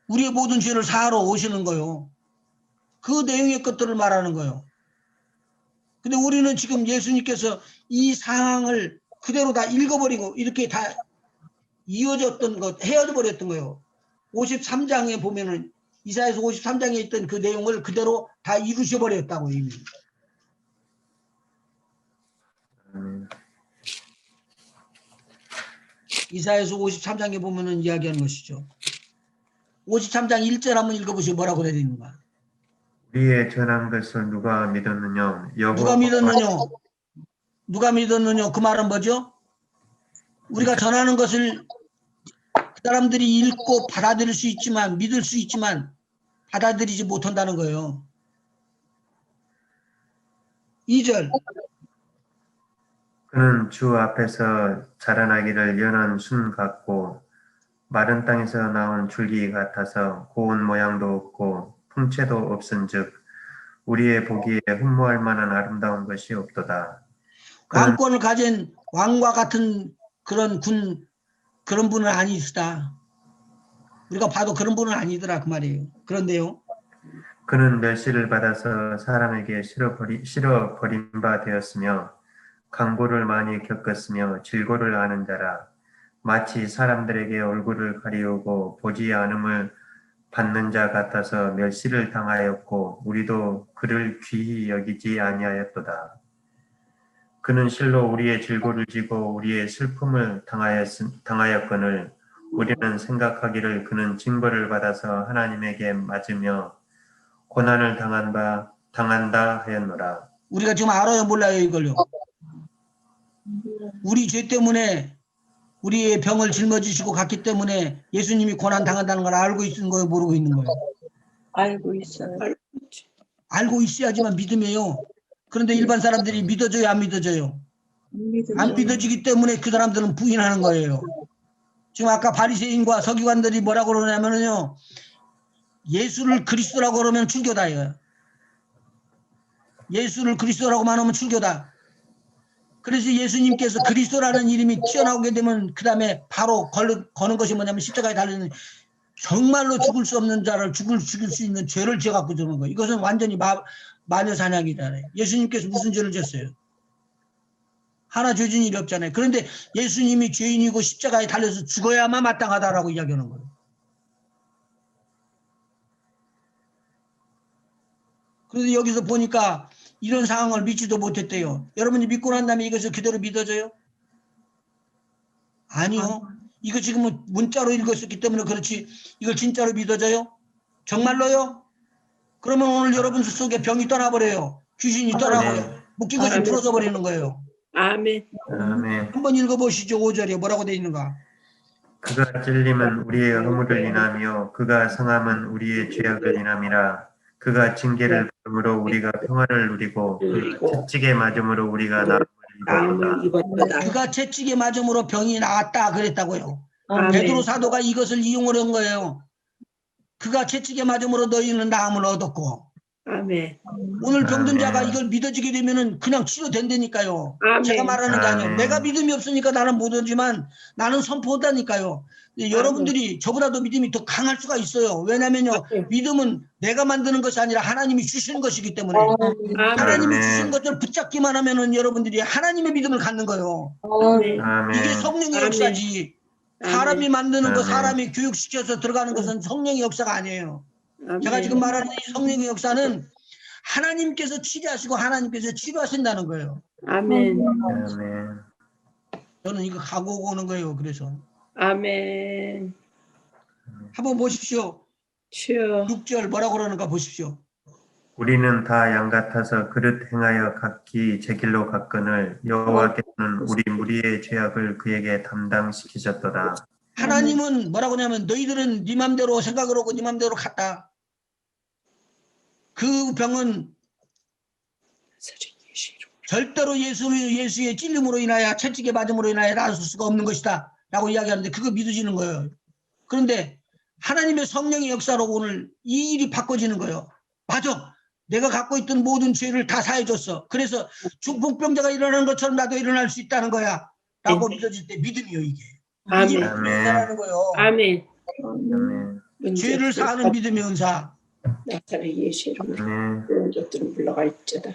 Speaker 1: 우리의 모든 죄를 사하러 오시는 거예요. 그 내용의 것들을 말하는 거예요. 근데 우리는 지금 예수님께서 이 상황을 그대로 다 읽어버리고 이렇게 다 이어졌던 것, 헤어져 버렸던 거예요. 53장에 보면은 이사야서 53장에 있던 그 내용을 그대로 다 이루셔버렸다고 이미. 이사야서 53장에 보면은 이야기하는 것이죠. 53장 1절 한번 읽어보시고 뭐라고 그래야 되는가?
Speaker 3: 우리의 전한 것을 누가 믿었느냐?
Speaker 1: 누가 믿었느냐? 누가 믿었느냐? 그 말은 뭐죠? 우리가 전하는 것을 그 사람들이 읽고 받아들일 수 있지만 믿을 수 있지만 받아들이지 못한다는 거예요. 2절.
Speaker 3: 그는 주 앞에서 자라나기를 연한 순 같고 마른 땅에서 나온 줄기 같아서 고운 모양도 없고 풍채도 없은즉 우리의 보기에 흠모할 만한 아름다운 것이 없도다.
Speaker 1: 왕권을 가진 왕과 같은 그런 그런 분은 아니시다. 우리가 봐도 그런 분은 아니더라 그 말이에요. 그런데요.
Speaker 3: 그는 멸시를 받아서 사람에게 실어 버린 바 되었으며 강고를 많이 겪었으며 질고를 아는 자라. 마치 사람들에게 얼굴을 가리우고 보지 않음을 받는 자 같아서 멸시를 당하였고 우리도 그를 귀히 여기지 아니하였도다. 그는 실로 우리의 질고를 지고 우리의 슬픔을 당하였거늘 우리는 생각하기를 그는 징벌을 받아서 하나님에게 맞으며 고난을 당한다 하였노라.
Speaker 1: 우리가 지금 알아요 몰라요 이걸요? 우리 죄 때문에 우리의 병을 짊어지시고 갔기 때문에 예수님이 고난 당한다는 걸 알고 있는 거예요, 모르고 있는 거예요?
Speaker 6: 알고 있어요.
Speaker 1: 알고 있어야지만 믿음이에요. 그런데 일반 사람들이 믿어져요, 안 믿어져요? 안 믿어지기 때문에 그 사람들은 부인하는 거예요. 지금 아까 바리새인과 서기관들이 뭐라고 그러냐면요, 예수를 그리스도라고 그러면 출교다 이거예요. 예수를 그리스도라고만 하면 출교다. 그래서 예수님께서 그리스도라는 이름이 튀어나오게 되면 그 다음에 바로 거는 것이 뭐냐면 십자가에 달리는 정말로 죽을 수 없는 자를 죽일 수 있는 죄를 지어갖고 주는 거예요. 이것은 완전히 마녀 사냥이잖아요. 예수님께서 무슨 죄를 졌어요? 하나 죄진 일이 없잖아요. 그런데 예수님이 죄인이고 십자가에 달려서 죽어야만 마땅하다라고 이야기하는 거예요. 그런데 여기서 보니까 이런 상황을 믿지도 못했대요. 여러분이 믿고 난 다음에 이것을 그대로 믿어져요? 아니요. 이거 지금은 문자로 읽었었기 때문에 그렇지 이걸 진짜로 믿어져요? 정말로요? 그러면 오늘 여러분 속에 병이 떠나버려요. 귀신이 떠나고요. 묶인 것이
Speaker 4: 아멘.
Speaker 1: 풀어져 버리는 거예요.
Speaker 4: 아멘.
Speaker 3: 아멘.
Speaker 1: 한번 읽어보시죠. 5절에 뭐라고 되어 있는가?
Speaker 3: 그가 찔림은 우리의 허물을 인하며 그가 상함은 우리의 죄악을 인함이라. 그가 징계를 받음으로 우리가 평화를 누리고 그가 채찍에 맞음으로 우리가 나음을 입었도다.
Speaker 1: 그가 채찍에 맞음으로 병이 나았다 그랬다고요.
Speaker 4: 아멘.
Speaker 1: 베드로 사도가 이것을 이용을 한 거예요. 그가 채찍에 맞음으로 너희는 나음을 얻었고
Speaker 4: 아멘.
Speaker 1: 오늘 병든 자가
Speaker 3: 아멘.
Speaker 1: 이걸 믿어지게 되면은 그냥 치료된다니까요.
Speaker 4: 아멘.
Speaker 1: 제가 말하는 게 아니에요.
Speaker 3: 아멘.
Speaker 1: 내가 믿음이 없으니까 나는 못 오지만 나는 선포한다니까요. 여러분들이 저보다도 믿음이 더 강할 수가 있어요. 왜냐면요.
Speaker 4: 아멘.
Speaker 1: 믿음은 내가 만드는 것이 아니라 하나님이 주시는 것이기 때문에 하나님이
Speaker 3: 아멘.
Speaker 1: 주신 것을 붙잡기만 하면은 여러분들이 하나님의 믿음을 갖는 거예요.
Speaker 4: 아멘.
Speaker 3: 아멘.
Speaker 1: 이게 성령의
Speaker 4: 아멘.
Speaker 1: 역사지. 사람이 만드는 거,
Speaker 3: 아멘.
Speaker 1: 사람이 교육시켜서 들어가는 것은 성령의 역사가 아니에요.
Speaker 4: 아멘.
Speaker 1: 제가 지금 말하는 이 성령의 역사는 하나님께서 치료하시고 하나님께서 치료하신다는 거예요.
Speaker 4: 아멘.
Speaker 3: 아멘.
Speaker 1: 저는 이거 가고 오는 거예요. 그래서
Speaker 4: 아멘.
Speaker 1: 한번 보십시오.
Speaker 4: 주여.
Speaker 1: 6절 뭐라고 그러는가 보십시오.
Speaker 3: 우리는 다 양 같아서 그릇 행하여 각기 제 길로 갔거늘 여호와께서는 우리 무리의 죄악을 그에게 담당시키셨도다.
Speaker 1: 하나님은 뭐라고 하냐면 너희들은 네 맘대로 생각을 하고 네 맘대로 갔다. 그 병은 절대로 예수의 찔림으로 인하여 채찍에 맞음으로 인하여 나을 수가 없는 것이다 라고 이야기하는데 그거 믿어지는 거예요. 그런데 하나님의 성령의 역사로 오늘 이 일이 바꿔지는 거예요. 맞아. 내가 갖고 있던 모든 죄를 다 사해줬어. 그래서 중풍병자가 일어나는 것처럼 나도 일어날 수 있다는 거야 라고 믿어질 때 믿음이요 이게.
Speaker 4: 아멘.
Speaker 1: 이게 믿음이라는 거예요.
Speaker 4: 아멘.
Speaker 3: 아멘.
Speaker 1: 죄를 사하는 믿음의 은사.
Speaker 4: 나타내 예수 이름으로
Speaker 3: 아멘.
Speaker 4: 그런 것들은 물러갈지어다.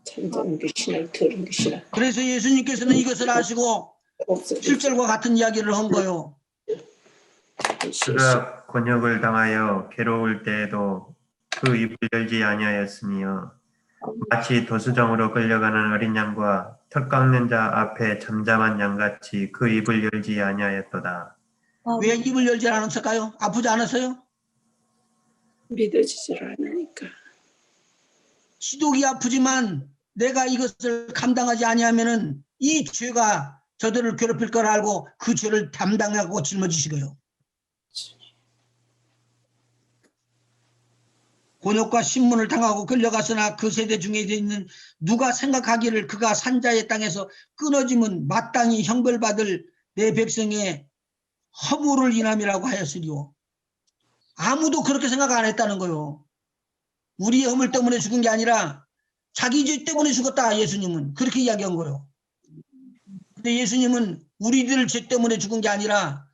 Speaker 4: 참다는 귀신을 들은 귀신아
Speaker 1: 그래서 예수님께서는 이것을 아시고
Speaker 4: 없어질
Speaker 1: 7절과 같은 이야기를 한 거예요.
Speaker 3: 그가 곤욕을 당하여 괴로울 때에도 그 입을 열지 아니하였으며 마치 도수정으로 끌려가는 어린 양과 털 깎는 자 앞에 잠잠한 양같이 그 입을 열지 아니하였도다.
Speaker 1: 왜 입을 열지 않았을까요? 아프지 않았어요?
Speaker 4: 믿어지질 않으니까.
Speaker 1: 시독이 아프지만 내가 이것을 감당하지 아니하면은 이 죄가 저들을 괴롭힐 걸 알고 그 죄를 담당하고 짊어지시고요. 곤욕과 신문을 당하고 끌려갔으나 그 세대 중에 있는 누가 생각하기를 그가 산자의 땅에서 끊어지면 마땅히 형벌받을 내 백성의 허물을 인함이라고 하였으리요. 아무도 그렇게 생각 안 했다는 거요. 우리의 허물 때문에 죽은 게 아니라 자기 죄 때문에 죽었다. 예수님은 그렇게 이야기한 거요. 근데 예수님은 우리들 죄 때문에 죽은 게 아니라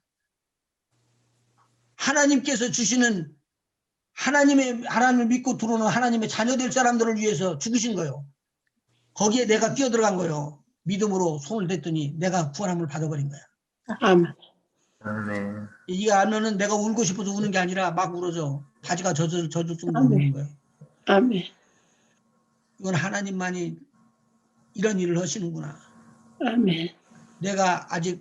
Speaker 1: 하나님께서 주시는 하나님을 믿고 들어오는 하나님의 자녀될 사람들을 위해서 죽으신 거예요. 거기에 내가 뛰어들어간 거예요. 믿음으로 손을 댔더니 내가 구원함을 받아버린 거야.
Speaker 4: 아멘.
Speaker 3: 아멘.
Speaker 1: 이게 알면은 내가 울고 싶어서 우는 게 아니라 막 울어져. 바지가 젖을 정도로 우는 거예요.
Speaker 4: 아멘.
Speaker 1: 이건 하나님만이 이런 일을 하시는구나.
Speaker 4: 아멘.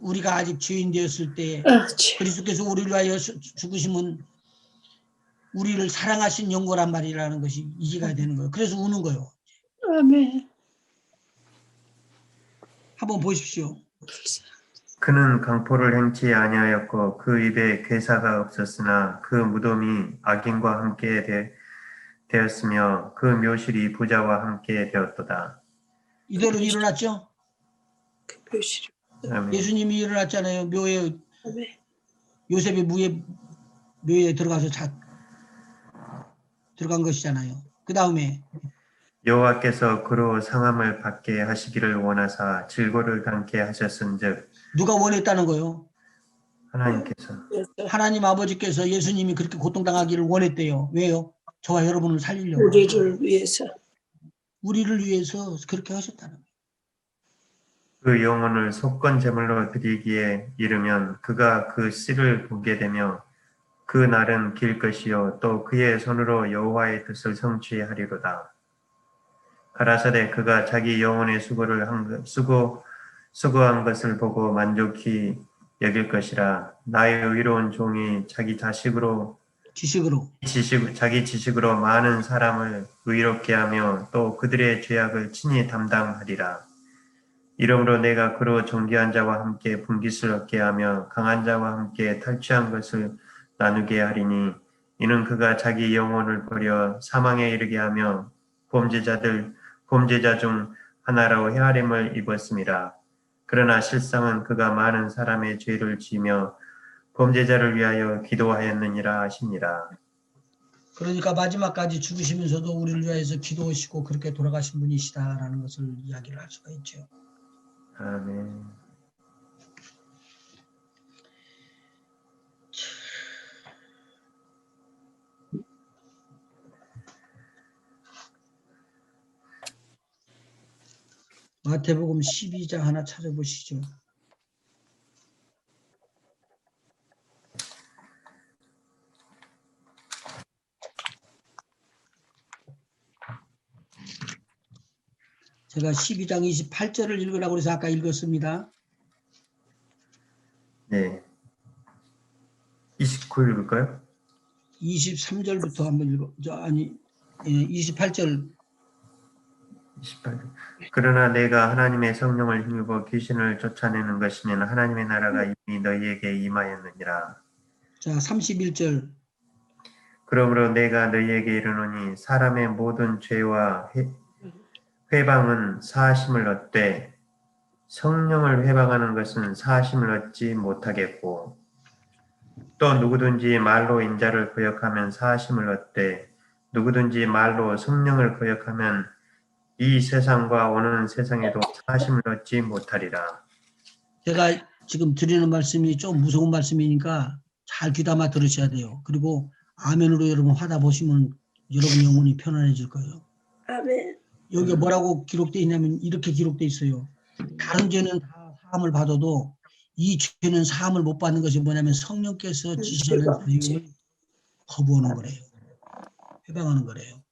Speaker 1: 우리가 아직 죄인 되었을 때
Speaker 4: 주.
Speaker 1: 그리스도께서 우리를 위하여 죽으심은 우리를 사랑하신 연고란 말이라는 것이 이해가 되는 거예요. 그래서 우는 거예요.
Speaker 4: 아멘.
Speaker 1: 한번 보십시오.
Speaker 3: 그는 강포를 행치 아니하였고 그 입에 괴사가 없었으나 그 무덤이 악인과 함께 되었으며 그 묘실이 부자와 함께 되었도다.
Speaker 1: 이대로 일어났죠?
Speaker 4: 그 표시를.
Speaker 3: 아멘.
Speaker 1: 예수님이 일어났잖아요. 묘에
Speaker 4: 아멘.
Speaker 1: 요셉이 묘에 들어가서 들어간 것이잖아요. 그 다음에
Speaker 3: 여호와께서 그로 상함을 받게 하시기를 원하사 질고를 당케 하셨은즉
Speaker 1: 누가 원했다는 거예요?
Speaker 3: 하나님께서
Speaker 1: 하나님 아버지께서 예수님이 그렇게 고통당하기를 원했대요. 왜요? 저와 여러분을 살리려고.
Speaker 4: 우리를 위해서.
Speaker 1: 우리를 위해서 그렇게 하셨다는 거예요.
Speaker 3: 그 영혼을 속건 제물로 드리기에 이르면 그가 그 씨를 보게 되며 그 날은 길 것이요 또 그의 손으로 여호와의 뜻을 성취하리로다. 가라사대 그가 자기 영혼의 수고한 것을 보고 만족히 여길 것이라. 나의 의로운 종이 자기 지식으로 많은 사람을 의롭게 하며 또 그들의 죄악을 친히 담당하리라. 이러므로 내가 그로 정죄한 자와 함께 분깃을 얻게 하며 강한 자와 함께 탈취한 것을 나누게 하리니 이는 그가 자기 영혼을 버려 사망에 이르게 하며 범죄자 중 하나로 헤아림을 입었음이라. 그러나 실상은 그가 많은 사람의 죄를 지며 범죄자를 위하여 기도하였느니라 하시니라.
Speaker 1: 그러니까 마지막까지 죽으시면서도 우리를 위해서 기도하시고 그렇게 돌아가신 분이시다라는 것을 이야기를 할 수가 있죠.
Speaker 3: 아멘.
Speaker 1: 마태복음 12장 하나 찾아보시죠. 제가 12장 28절을 읽으라고 해서 아까 읽었습니다.
Speaker 3: 네. 29 읽을까요?
Speaker 1: 23절부터 한번 읽어. 28절.
Speaker 3: 28. 그러나 내가 하나님의 성령을 힘입어 귀신을 쫓아내는 것이면 하나님의 나라가 이미 너희에게 임하였느니라.
Speaker 1: 자, 31절.
Speaker 3: 그러므로 내가 너희에게 이르노니 사람의 모든 죄와 회방은 사하심을 얻되 성령을 회방하는 것은 사하심을 얻지 못하겠고 또 누구든지 말로 인자를 거역하면 사하심을 얻되 누구든지 말로 성령을 거역하면 이 세상과 오는 세상에도 사하심을 얻지 못하리라.
Speaker 1: 제가 지금 드리는 말씀이 좀 무서운 말씀이니까 잘 귀담아 들으셔야 돼요. 그리고 아멘으로 여러분 하다 보시면 여러분 영혼이 편안해질 거예요.
Speaker 4: 아멘.
Speaker 1: 여기 뭐라고 기록되어 있냐면 이렇게 기록되어 있어요. 다른 죄는 다 사함을 받아도 이 죄는 사함을 못 받는 것이 뭐냐면 성령께서 지시하는 자유를 거부하는 거래요. 회방하는 거래요.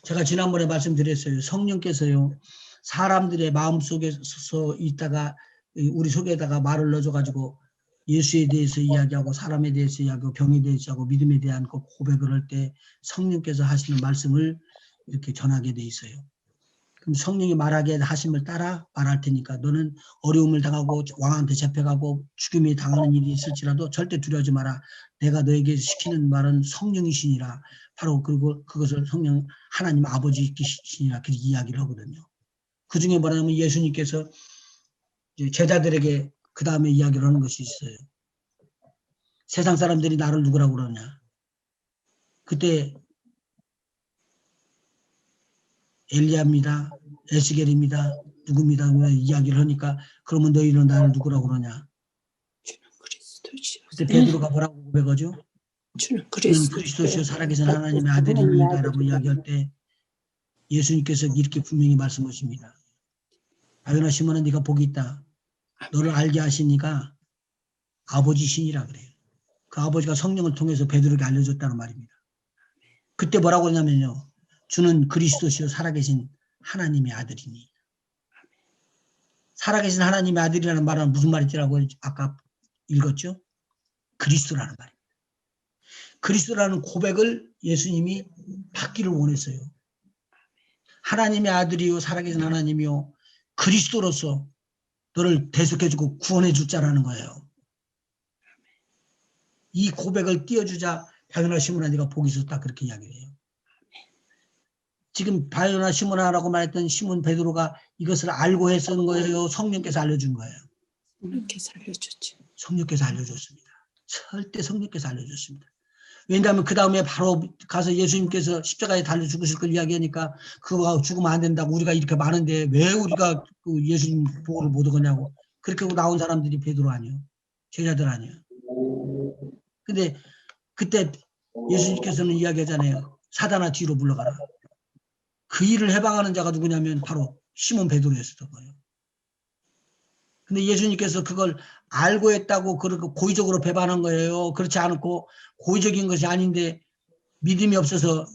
Speaker 1: 제가 지난번에 말씀드렸어요. 성령께서요. 사람들의 마음속에서 있다가 우리 속에다가 말을 넣어줘가지고 예수에 대해서 이야기하고 사람에 대해서 이야기하고 병에 대해서 하고 믿음에 대한 그 고백을 할 때 성령께서 하시는 말씀을 이렇게 전하게 돼 있어요. 그럼 성령이 말하게 하심을 따라 말할 테니까 너는 어려움을 당하고 왕한테 잡혀가고 죽임이 당하는 일이 있을지라도 절대 두려워하지 마라. 내가 너에게 시키는 말은 성령이시니라. 바로 그것을 성령 하나님 아버지이시니라 그렇게 이야기를 하거든요. 그 중에 뭐냐면 예수님께서 제자들에게 그 다음에 이야기를 하는 것이 있어요. 세상 사람들이 나를 누구라고 그러냐. 그때 엘리야입니다. 에스겔입니다. 누구입니다. 이야기를 하니까 그러면 너희는 나를 누구라고 그러냐. 그때 베드로가 뭐라고 고백하죠?
Speaker 4: 주는
Speaker 1: 그리스도시요 살아계신 하나님의 아들입니다라고 이야기할 때 예수님께서 이렇게 분명히 말씀하십니다. 바요나 시몬아 네가 복이 있다. 너를 알게 하시니까 아버지신이라 그래요. 그 아버지가 성령을 통해서 베드로에게 알려줬다는 말입니다. 그때 뭐라고 하냐면요. 주는 그리스도시요 살아계신 하나님의 아들이니. 살아계신 하나님의 아들이라는 말은 무슨 말이지라고 아까 읽었죠? 그리스도라는 말입니다. 그리스도라는 고백을 예수님이 받기를 원했어요. 하나님의 아들이요 살아계신 하나님이요 그리스도로서 너를 대속해주고 구원해줄 자라는 거예요. 이 고백을 띄워주자 바요나 시몬아 네가 복이 있었다 그렇게 이야기를 해요. 지금 바요나 시몬아라고 말했던 시몬 베드로가 이것을 알고 했던 거예요. 성령께서 알려준 거예요.
Speaker 4: 성령께서 알려줬죠.
Speaker 1: 성령께서 알려줬습니다. 절대 성령께서 알려줬습니다. 왜냐하면 그 다음에 바로 가서 예수님께서 십자가에 달려 죽으실 걸 이야기하니까 그거 죽으면 안 된다고 우리가 이렇게 많은데 왜 우리가 그 예수님 보고를 못 얻었냐고 그렇게 하고 나온 사람들이 베드로 아니에요. 제자들 아니에요. 근데 그때 예수님께서는 이야기하잖아요. 사단아 뒤로 물러가라. 그 일을 해방하는 자가 누구냐면 바로 시몬 베드로였었던 거예요. 근데 예수님께서 그걸 알고 했다고 그렇게 고의적으로 배반한 거예요. 그렇지 않고 고의적인 것이 아닌데 믿음이 없어서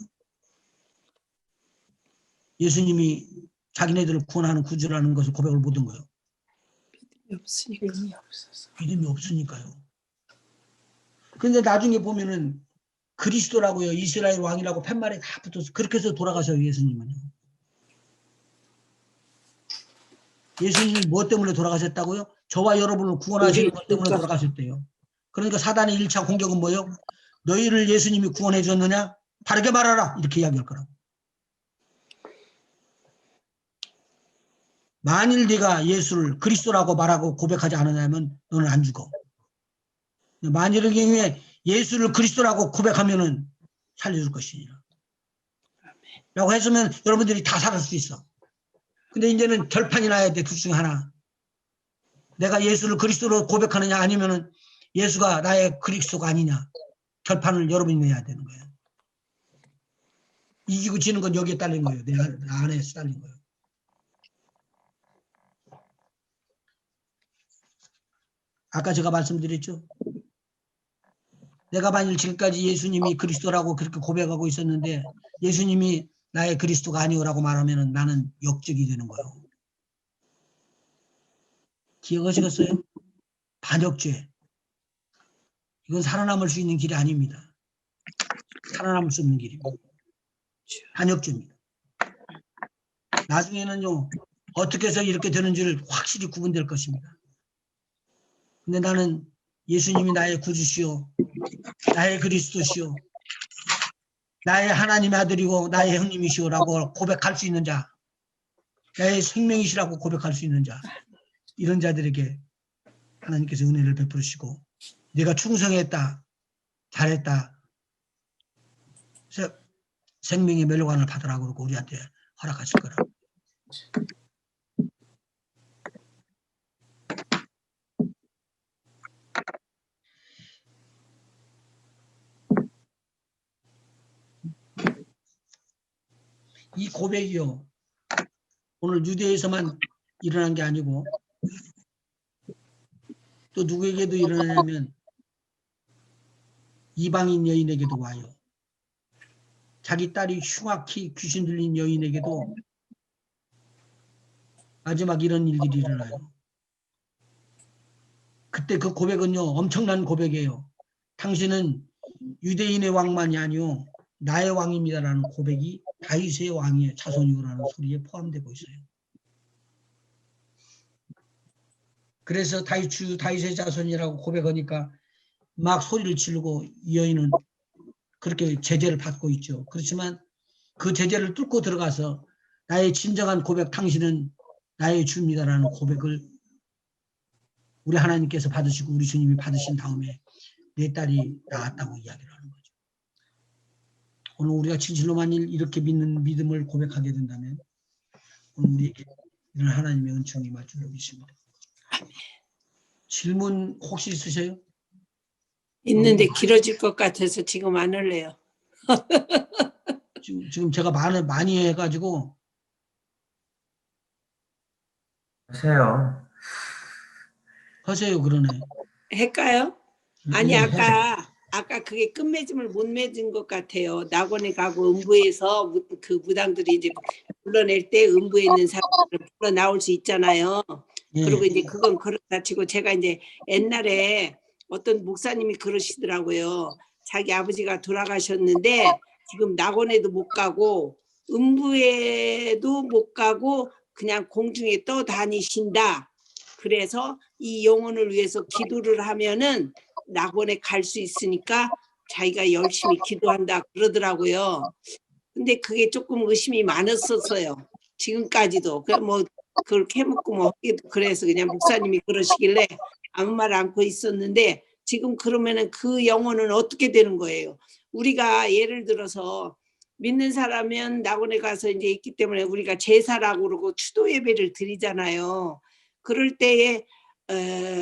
Speaker 1: 예수님이 자기네들을 구원하는 구주라는 것을 고백을 못한 거예요.
Speaker 4: 없으니까.
Speaker 1: 믿음이 없으니까요. 그런데 나중에 보면은 그리스도라고요. 이스라엘 왕이라고 팻말에 다 붙어서 그렇게 해서 돌아가셔요. 예수님은요. 예수님이 뭐 때문에 돌아가셨다고요? 저와 여러분을 구원하시는 것 때문에 돌아가셨대요. 그러니까 사단의 1차 공격은 뭐예요? 너희를 예수님이 구원해 줬느냐? 바르게 말하라. 이렇게 이야기할 거라고. 만일 네가 예수를 그리스도라고 말하고 고백하지 않으냐면 너는 안 죽어. 만일의 경우에 예수를 그리스도라고 고백하면은 살려줄 것이니라. 라고 했으면 여러분들이 다 살을 수 있어. 근데 이제는 결판이 나야 돼. 둘 중에 하나. 내가 예수를 그리스도로 고백하느냐 아니면은 예수가 나의 그리스도가 아니냐. 결판을 여러분이 내야 되는 거예요. 이기고 지는 건 여기에 딸린 거예요. 내 안에서 딸린 거예요. 아까 제가 말씀드렸죠. 내가 만일 지금까지 예수님이 그리스도라고 그렇게 고백하고 있었는데 예수님이 나의 그리스도가 아니오라고 말하면 나는 역적이 되는 거예요. 기억하시겠어요? 반역죄. 이건 살아남을 수 있는 길이 아닙니다. 살아남을 수 없는 길입니다. 반역죄입니다. 나중에는요. 어떻게 해서 이렇게 되는지를 확실히 구분될 것입니다. 근데 나는 예수님이 나의 구주시오, 나의 그리스도시오, 나의 하나님의 아들이고 나의 형님이시오라고 고백할 수 있는 자, 나의 생명이시라고 고백할 수 있는 자, 이런 자들에게 하나님께서 은혜를 베푸시고 내가 충성했다, 잘했다, 생명의 멸관을 받으라고 그러고 우리한테 허락하실 거라고. 이 고백이요. 오늘 유대에서만 일어난 게 아니고 또 누구에게도 일어나냐면 이방인 여인에게도 와요. 자기 딸이 흉악히 귀신 들린 여인에게도 마지막 이런 일들이 일어나요. 그때 그 고백은요. 엄청난 고백이에요. 당신은 유대인의 왕만이 아니요. 나의 왕입니다라는 고백이 다윗의 왕의 자손이라는 소리에 포함되고 있어요. 그래서 다윗의 자손이라고 고백하니까 막 소리를 지르고 이 여인은 그렇게 제재를 받고 있죠. 그렇지만 그 제재를 뚫고 들어가서 나의 진정한 고백, 당신은 나의 주입니다라는 고백을 우리 하나님께서 받으시고 우리 주님이 받으신 다음에 내 딸이 나았다고 이야기를 하는 거죠. 오늘 우리가 진실로 만일 이렇게 믿는 믿음을 고백하게 된다면 오늘 우리에게 이런 하나님의 은총이 임할 줄로 믿습니다. 질문 혹시 있으세요?
Speaker 4: 있는데 길어질 것 같아서 지금 안 할래요.
Speaker 1: 지금 제가 많이 해가지고 하세요 그러네.
Speaker 4: 할까요? 아니
Speaker 1: 예,
Speaker 4: 아까 그게 끝맺음을 못 맺은 것 같아요. 낙원에 가고 음부에서 그 무당들이 이제 불러낼 때 음부에 있는 사람들을 불러 나올 수 있잖아요.
Speaker 1: 예.
Speaker 4: 그리고 이제 그건 그렇다 치고 제가 이제 옛날에 어떤 목사님이 그러시더라고요. 자기 아버지가 돌아가셨는데 지금 낙원에도 못 가고 음부에도 못 가고 그냥 공중에 떠다니신다. 그래서 이 영혼을 위해서 기도를 하면은 낙원에 갈 수 있으니까 자기가 열심히 기도한다 그러더라고요. 근데 그게 조금 의심이 많았었어요. 지금까지도. 뭐 그렇게 해먹고 뭐 그래서 그냥 목사님이 그러시길래 아무 말 않고 있었는데 지금 그러면은 그 영혼은 어떻게 되는 거예요? 우리가 예를 들어서 믿는 사람은 낙원에 가서 이제 있기 때문에 우리가 제사라고 그러고 추도 예배를 드리잖아요. 그럴 때에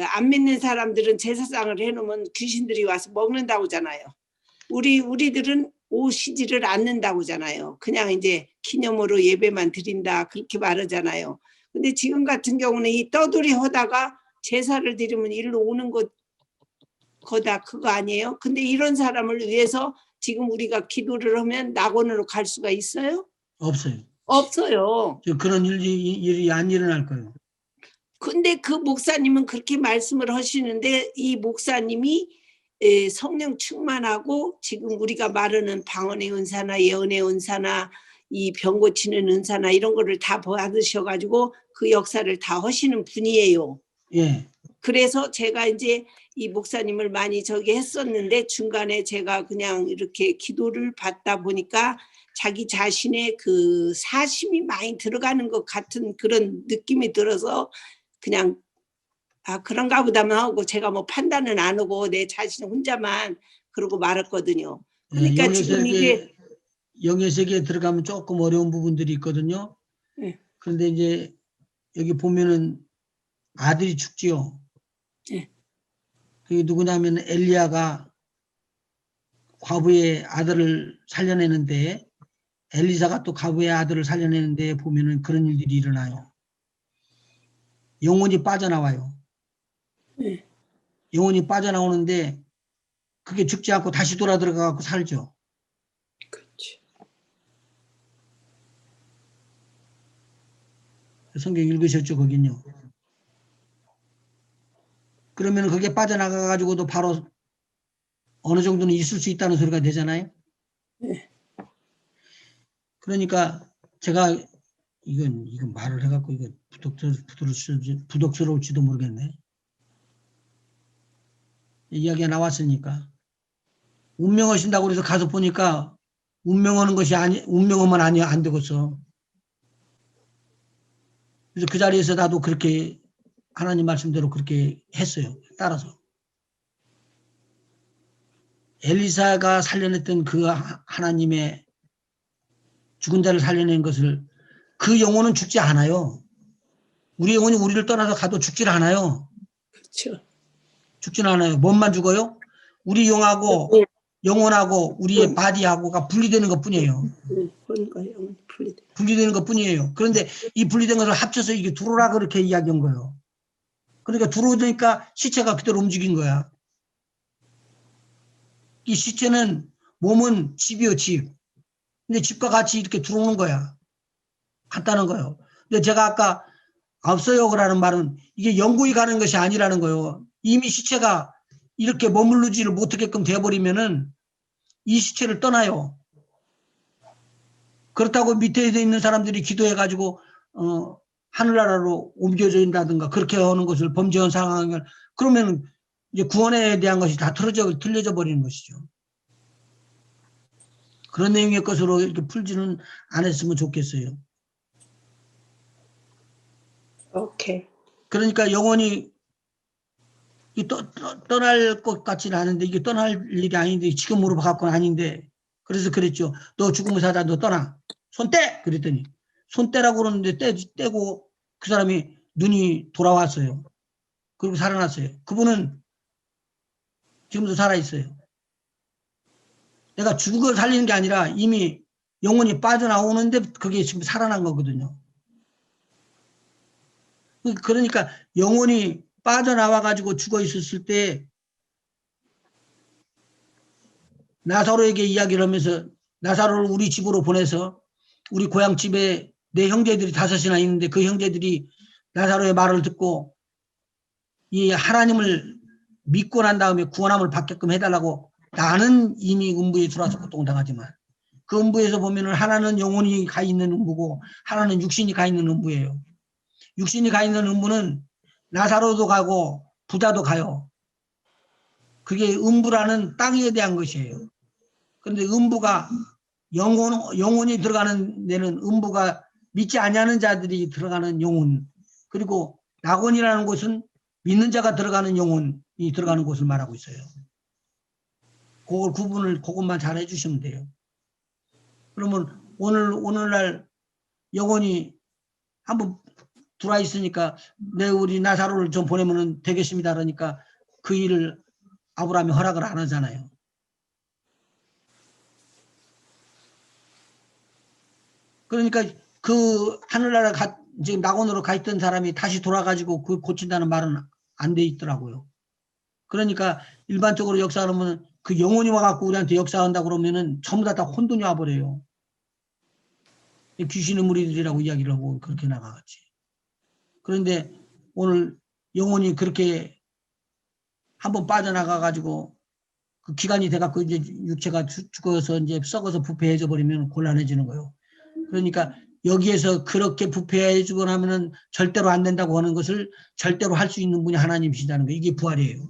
Speaker 4: 안 믿는 사람들은 제사상을 해놓으면 귀신들이 와서 먹는다고 하잖아요. 우리들은 오시지를 않는다고 하잖아요. 그냥 이제 기념으로 예배만 드린다 그렇게 말하잖아요. 근데 지금 같은 경우는 이 떠돌이 하다가 제사를 드리면 일로 오는 거다 그거 아니에요? 근데 이런 사람을 위해서 지금 우리가 기도를 하면 낙원으로 갈 수가 있어요?
Speaker 1: 없어요.
Speaker 4: 없어요.
Speaker 1: 그런 일이 안 일어날 거예요.
Speaker 4: 근데 그 목사님은 그렇게 말씀을 하시는데 이 목사님이 성령 충만하고 지금 우리가 말하는 방언의 은사나 예언의 은사나 이 병 고치는 은사나 이런 거를 다 받으셔가지고 그 역사를 다 하시는 분이에요.
Speaker 1: 예.
Speaker 4: 그래서 제가 이제 이 목사님을 많이 저기 했었는데 중간에 제가 그냥 이렇게 기도를 받다 보니까 자기 자신의 그 사심이 많이 들어가는 것 같은 그런 느낌이 들어서 그냥 그런가 보다만 하고 제가 뭐 판단은 안 하고 내 자신 혼자만 그러고 말았거든요. 그러니까
Speaker 1: 영의
Speaker 4: 지금 이게
Speaker 1: 영의 세계에 들어가면 조금 어려운 부분들이 있거든요.
Speaker 4: 네.
Speaker 1: 그런데 이제 여기 보면은 아들이 죽지요.
Speaker 4: 네.
Speaker 1: 그게 누구냐면 엘리야가 과부의 아들을 살려내는데 엘리사가 또 과부의 아들을 살려내는데 보면은 그런 일들이 일어나요. 영혼이 빠져나와요.
Speaker 4: 네.
Speaker 1: 영혼이 빠져나오는데 그게 죽지 않고 다시 돌아 들어가고 살죠.
Speaker 4: 그렇지.
Speaker 1: 성경 읽으셨죠, 거긴요. 그러면 그게 빠져나가 가지고도 바로 어느 정도는 있을 수 있다는 소리가 되잖아요.
Speaker 4: 네.
Speaker 1: 그러니까 제가 이건 말을 해갖고 이거 부덕스러울지도 모르겠네. 이야기가 나왔으니까 운명하신다고 그래서 가서 보니까 운명하는 것이 운명하면 안 되겠어. 그래서 그 자리에서 나도 그렇게 하나님 말씀대로 그렇게 했어요. 따라서 엘리사가 살려냈던 그 하나님의 죽은 자를 살려낸 것을 그 영혼은 죽지 않아요. 우리 영혼이 우리를 떠나서 가도 죽질 않아요.
Speaker 4: 그렇죠.
Speaker 1: 죽진 않아요. 뭔만 죽어요? 우리 영하고 영혼하고 우리의 바디하고가 분리되는 것뿐이에요. 분리되는 것뿐이에요. 그런데 이 분리된 것을 합쳐서 이게 들어오라 그렇게 이야기한 거예요. 그러니까 들어오니까 시체가 그대로 움직인 거야. 이 시체는 몸은 집이요, 집. 근데 집과 같이 이렇게 들어오는 거야. 같다는 거예요. 근데 제가 아까 앞서요 라는 말은 이게 영구히 가는 것이 아니라는 거예요. 이미 시체가 이렇게 머무르지를 못하게끔 되어버리면은 이 시체를 떠나요. 그렇다고 밑에 있는 사람들이 기도해가지고 하늘나라로 옮겨진다든가 그렇게 하는 것을 범죄한 상황을 그러면 이제 구원에 대한 것이 다 틀려져 버리는 것이죠. 그런 내용의 것으로 이렇게 풀지는 않았으면 좋겠어요.
Speaker 4: 오케이.
Speaker 1: 그러니까 영혼이 떠날 것 같지는 않은데 이게 떠날 일이 아닌데 지금으로 봐갖고는 아닌데 그래서 그랬죠. 너 죽으면 사자 너 떠나. 손 떼! 그랬더니 손 떼라고 그러는데 떼고 그 사람이 눈이 돌아왔어요. 그리고 살아났어요. 그분은 지금도 살아있어요. 내가 죽어 살리는 게 아니라 이미 영혼이 빠져나오는데 그게 지금 살아난 거거든요. 그러니까 영혼이 빠져나와가지고 죽어 있었을 때 나사로에게 이야기를 하면서 나사로를 우리 집으로 보내서 우리 고향집에 내 형제들이 5이나 있는데 그 형제들이 나사로의 말을 듣고 이 하나님을 믿고 난 다음에 구원함을 받게끔 해달라고 나는 이미 음부에 들어와서 고통당하지만 그 음부에서 보면은 하나는 영혼이 가 있는 음부고 하나는 육신이 가 있는 음부예요. 육신이 가 있는 음부는 나사로도 가고 부자도 가요. 그게 음부라는 땅에 대한 것이에요. 그런데 음부가 영혼이 들어가는 데는 음부가 믿지 아니하는 자들이 들어가는 영혼 그리고 낙원이라는 곳은 믿는 자가 들어가는 영혼이 들어가는 곳을 말하고 있어요. 그걸 구분을 그것만 잘 해주시면 돼요. 그러면 오늘날 영혼이 한번 들어와 있으니까 우리 나사로를 좀 보내면 되겠습니다. 그러니까 그 일을 아브라함이 허락을 안 하잖아요. 그러니까 그 하늘나라 지금 낙원으로 가 있던 사람이 다시 돌아가지고 그 고친다는 말은 안 돼 있더라고요. 그러니까 일반적으로 역사하면 그 영혼이 와갖고 우리한테 역사한다 그러면은 전부 다 혼돈이 와버려요. 귀신의 무리들이라고 이야기를 하고 그렇게 나가겠지. 그런데 오늘 영혼이 그렇게 한번 빠져나가 가지고 그 기간이 돼갖고 이제 육체가 죽어서 이제 썩어서 부패해져 버리면 곤란해지는 거예요. 그러니까 여기에서 그렇게 부패해지고 나면은 절대로 안 된다고 하는 것을 절대로 할 수 있는 분이 하나님이시다는 거예요. 이게 부활이에요.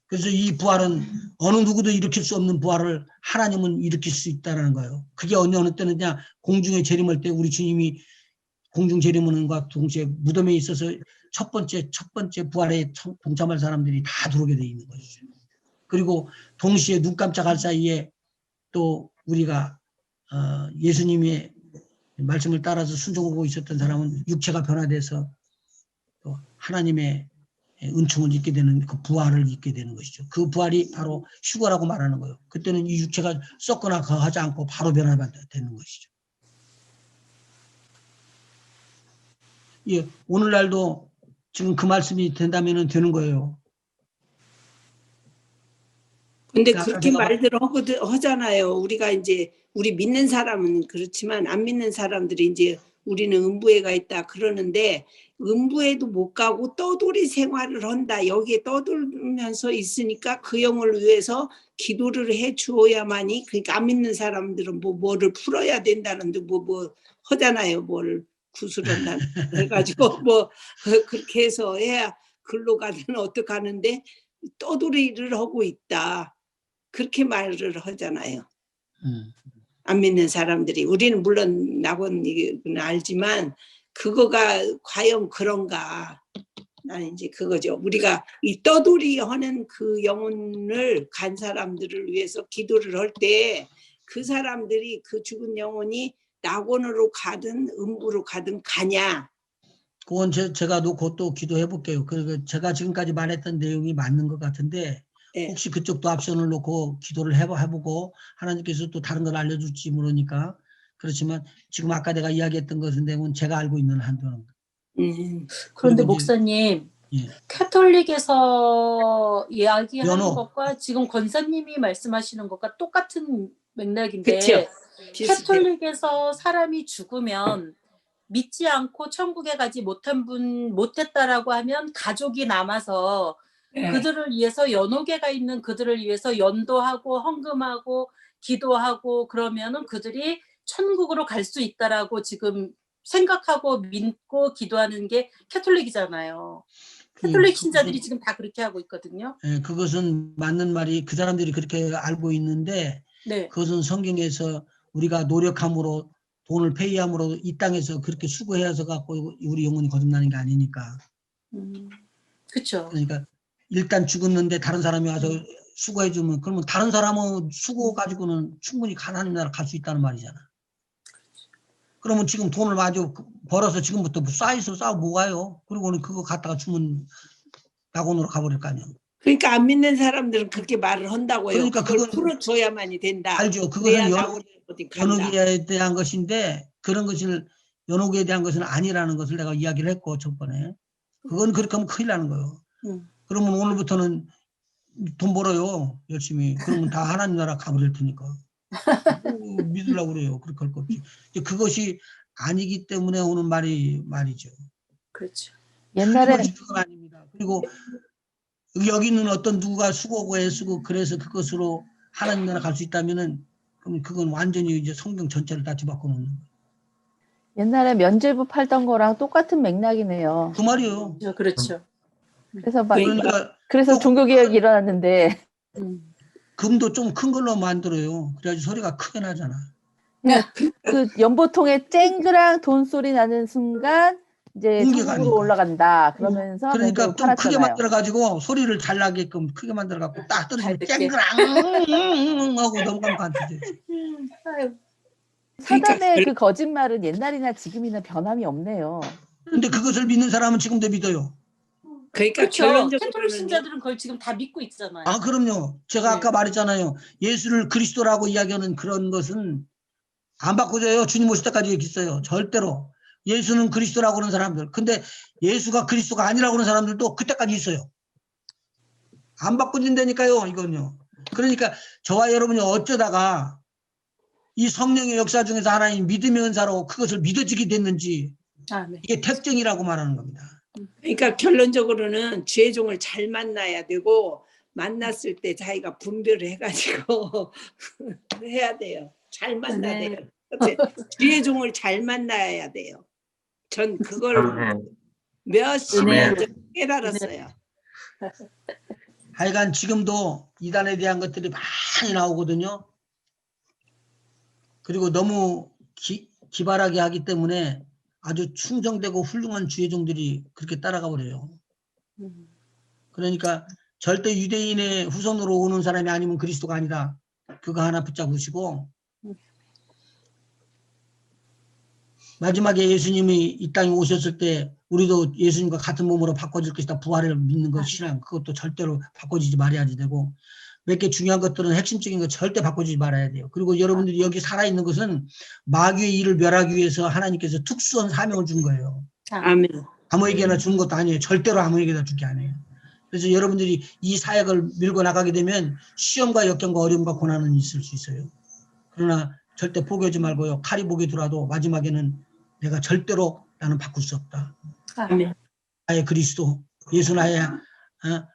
Speaker 1: 그래서 이 부활은 어느 누구도 일으킬 수 없는 부활을 하나님은 일으킬 수 있다는 거예요. 그게 어느 때는 그냥 공중에 재림할 때 우리 주님이 공중 재림하는과 동시에 무덤에 있어서 첫 번째 부활에 동참할 사람들이 다 들어오게 돼 있는 것이죠. 그리고 동시에 눈 깜짝할 사이에 또 우리가 예수님의 말씀을 따라서 순종하고 있었던 사람은 육체가 변화돼서 또 하나님의 은총을 잊게 되는 그 부활을 잊게 되는 것이죠. 그 부활이 바로 휴거라고 말하는 거예요. 그때는 이 육체가 썩거나 거하지 않고 바로 변화되는 것이죠. 예, 오늘날도 지금 그 말씀이 된다면 되는 거예요.
Speaker 4: 근데 그렇게 말들 하잖아요. 우리가 이제 우리 믿는 사람은 그렇지만 안 믿는 사람들이 이제 우리는 음부에 가 있다 그러는데 음부에도 못 가고 떠돌이 생활을 한다. 여기에 떠돌면서 있으니까 그 영을 위해서 기도를 해 주어야만이, 그러니까 안 믿는 사람들은 뭐를 풀어야 된다는데 뭐 하잖아요. 뭘 구슬한다 해가지고 뭐 그렇게 해서 해야 글로 가든 어떻게 하는데 떠돌이를 하고 있다. 그렇게 말을 하잖아요. 안 믿는 사람들이. 우리는 물론 나곤 이건 알지만 그거가 과연 그런가. 나는 이제 그거죠. 우리가 이 떠돌이 하는 그 영혼을 간 사람들을 위해서 기도를 할 때 그 사람들이 그 죽은 영혼이 낙원으로 가든 음부로 가든 가냐.
Speaker 1: 그건 제가 놓고 또 기도해 볼게요. 그리고 제가 지금까지 말했던 내용이 맞는 것 같은데
Speaker 4: 네.
Speaker 1: 혹시 그쪽도 앞선을 놓고 기도를 해보고 하나님께서 또 다른 걸 알려줄지 모르니까 그렇지만 지금 아까 내가 이야기했던 것은 내용은 제가 알고 있는 한도는.
Speaker 2: 그런데 목사님,
Speaker 1: 예.
Speaker 2: 캐톨릭에서 이야기하는
Speaker 1: 연호.
Speaker 2: 것과 지금 권사님이 말씀하시는 것과 똑같은 맥락인데
Speaker 4: 그쵸?
Speaker 2: 캐톨릭에서 사람이 죽으면 믿지 않고 천국에 가지 못했다라고 하면 가족이 남아서 그들을 위해서 연옥에가 있는 그들을 위해서 연도하고 헌금하고 기도하고 그러면은 그들이 천국으로 갈 수 있다라고 지금 생각하고 믿고 기도하는 게 캐톨릭이잖아요. 캐톨릭 신자들이 지금 다 그렇게 하고 있거든요.
Speaker 1: 예, 그것은 맞는 말이 그 사람들이 그렇게 알고 있는데
Speaker 2: 네.
Speaker 1: 그것은 성경에서 우리가 노력함으로 돈을 페이함으로 이 땅에서 그렇게 수고해서 갖고 우리 영혼이 거듭나는 게 아니니까.
Speaker 2: 그렇죠.
Speaker 1: 그러니까 일단 죽었는데 다른 사람이 와서 수고해주면 그러면 다른 사람은 수고 가지고는 충분히 하나님 나라 갈 수 있다는 말이잖아. 그러면 지금 돈을 마저 벌어서 지금부터 쌓고 뭐가요? 그리고는 그거 갖다가 주면 낙원으로 가버릴 거 아니야.
Speaker 4: 그러니까 안 믿는 사람들은 그렇게 말을 한다고요.
Speaker 1: 그러니까
Speaker 4: 그걸
Speaker 1: 그건
Speaker 4: 풀어줘야만이 된다.
Speaker 1: 알죠. 그것은
Speaker 4: 어디 간다.
Speaker 1: 연옥에 대한 것인데 그런 것을 연옥에 대한 것은 아니라는 것을 내가 이야기를 했고 저번에. 그건 그렇게 하면 큰일 나는 거예요. 그러면 오늘부터는 돈 벌어요. 열심히. 그러면 다 하나님 나라 가버릴 테니까. 믿으려고 그래요. 그렇게 할 거 없지. 그것이 아니기 때문에 오는 말이죠.
Speaker 2: 그렇죠.
Speaker 5: 옛날에
Speaker 1: 그건 아닙니다. 그리고 여기 있는 어떤 누가 수고하고 애쓰고 그래서 그것으로 하나님 나라 갈 수 있다면은 그럼 그건 완전히 이제 성경 전체를 다 뒤바꿔 놓는 거예요.
Speaker 5: 옛날에 면죄부 팔던 거랑 똑같은 맥락이네요.
Speaker 1: 그 말이에요.
Speaker 2: 그렇죠.
Speaker 5: 그래서
Speaker 1: 그러니까
Speaker 5: 그래서 종교개혁이 일어났는데
Speaker 1: 금도 좀 큰 걸로 만들어요. 그래야지 소리가 크게 나잖아.
Speaker 5: 그 연보통에 쨍그랑 돈 소리 나는 순간 이제 천국으로 올라간다. 그러면서
Speaker 1: 그러니까 좀 크게
Speaker 5: 팔았잖아요.
Speaker 1: 만들어 가지고 소리를 잘 나게끔 크게 만들어 갖고 딱 떨어지면 쨍그랑 하고 넘어가면 간지.
Speaker 5: 사단의 그 거짓말은 옛날이나 지금이나 변함이 없네요.
Speaker 1: 근데 그것을 믿는 사람은 지금도 믿어요.
Speaker 4: 그러니까
Speaker 2: 그렇죠.
Speaker 4: 결론적으로는
Speaker 2: 캐톨릭 신자들은 그걸 지금 다 믿고 있잖아요.
Speaker 1: 아, 그럼요. 제가
Speaker 2: 네.
Speaker 1: 아까 말했잖아요. 예수를 그리스도라고 이야기하는 그런 것은 안 바꿔줘요. 주님 오실 때까지 있어요. 절대로. 예수는 그리스도라고 하는 사람들. 근데 예수가 그리스도가 아니라고 하는 사람들도 그때까지 있어요. 안 바꿔준다니까요. 이건요. 그러니까 저와 여러분이 어쩌다가 이 성령의 역사 중에서 하나님 믿음의 은사로 그것을 믿어지게 됐는지
Speaker 2: 아멘.
Speaker 1: 이게 특징이라고 말하는 겁니다.
Speaker 4: 그러니까 결론적으로는 죄종을 잘 만나야 되고 만났을 때 자기가 분별을 해가지고 해야 돼요. 잘 만나야
Speaker 2: 네.
Speaker 4: 돼요. 그치? 죄종을 잘 만나야 돼요. 전 그걸
Speaker 3: 아멘.
Speaker 4: 몇십
Speaker 2: 네.
Speaker 4: 년 전에 깨달았어요.
Speaker 1: 하여간 지금도 이단에 대한 것들이 많이 나오거든요. 그리고 너무 기발하게 하기 때문에 아주 충정되고 훌륭한 주의종들이 그렇게 따라가 버려요. 그러니까 절대 유대인의 후손으로 오는 사람이 아니면 그리스도가 아니다. 그거 하나 붙잡으시고 마지막에 예수님이 이 땅에 오셨을 때 우리도 예수님과 같은 몸으로 바꿔질 것이다. 부활을 믿는 것 신앙 그것도 절대로 바꿔지지 말아야지 되고 몇 개 중요한 것들은 핵심적인 거 절대 바꿔주지 말아야 돼요. 그리고 여러분들이 여기 살아있는 것은 마귀의 일을 멸하기 위해서 하나님께서 특수한 사명을 준 거예요.
Speaker 4: 아멘.
Speaker 1: 아무에게나 준 것도 아니에요. 절대로 아무에게나 준 게 아니에요. 그래서 여러분들이 이 사역을 밀고 나가게 되면 시험과 역경과 어려움과 고난은 있을 수 있어요. 그러나 절대 포기하지 말고요. 칼이 목에 들어와도 마지막에는 내가 절대로 나는 바꿀 수 없다.
Speaker 4: 아멘.
Speaker 1: 나의 그리스도, 예수 나의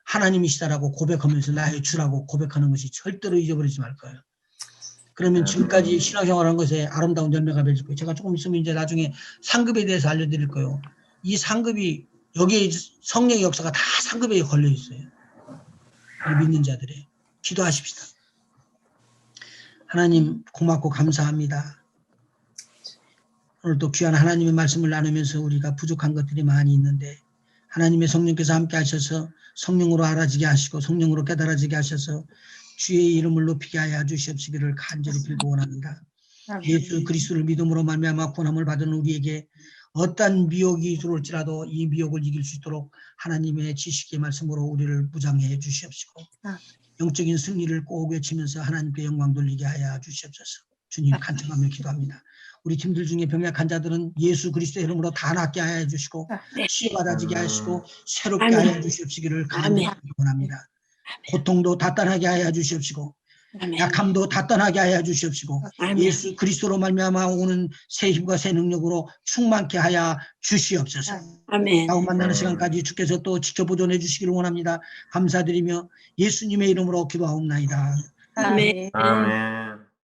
Speaker 1: 하나님이시다라고 고백하면서 나의 주라고 고백하는 것이 절대로 잊어버리지 말 거예요. 그러면 지금까지 신앙생활한 것에 아름다운 열매가 맺을 거예요. 제가 조금 있으면 이제 나중에 상급에 대해서 알려드릴 거예요. 이 상급이 여기에 성령의 역사가 다 상급에 걸려 있어요. 믿는 자들의 기도하십시다. 하나님 고맙고 감사합니다. 오늘 또 귀한 하나님의 말씀을 나누면서 우리가 부족한 것들이 많이 있는데 하나님의 성령께서 함께 하셔서 성령으로 알아지게 하시고 성령으로 깨달아지게 하셔서 주의 이름을 높이게 하여 주시옵시기를 간절히 빌고 원합니다. 예수 그리스도를 믿음으로 말미암아 구원함을 받은 우리에게 어떤 미혹이 들어올지라도 이 미혹을 이길 수 있도록 하나님의 지식의 말씀으로 우리를 무장해 주시옵시고 영적인 승리를 꼭 외치면서 하나님께 영광 돌리게 하여 주시옵소서. 주님 간청하며 기도합니다. 우리 팀들 중에 병약한 자들은 예수 그리스도의 이름으로 다 낫게 하여 주시고 치유받아지게 하시고 새롭게 하여 주시옵시기를 간절히 원합니다. 고통도 다 떠나게 하여 주시옵시고 약함도 다 떠나게 하여 주시옵시고 예수 그리스도로 말미암아 오는 새 힘과 새 능력으로 충만케 하여 주시옵소서.
Speaker 4: 아멘.
Speaker 1: 다음 만나는 시간까지 주께서 또 지켜보존해 주시기를 원합니다. 감사드리며 예수님의 이름으로 기도하옵나이다.
Speaker 4: 아멘.
Speaker 3: 아멘.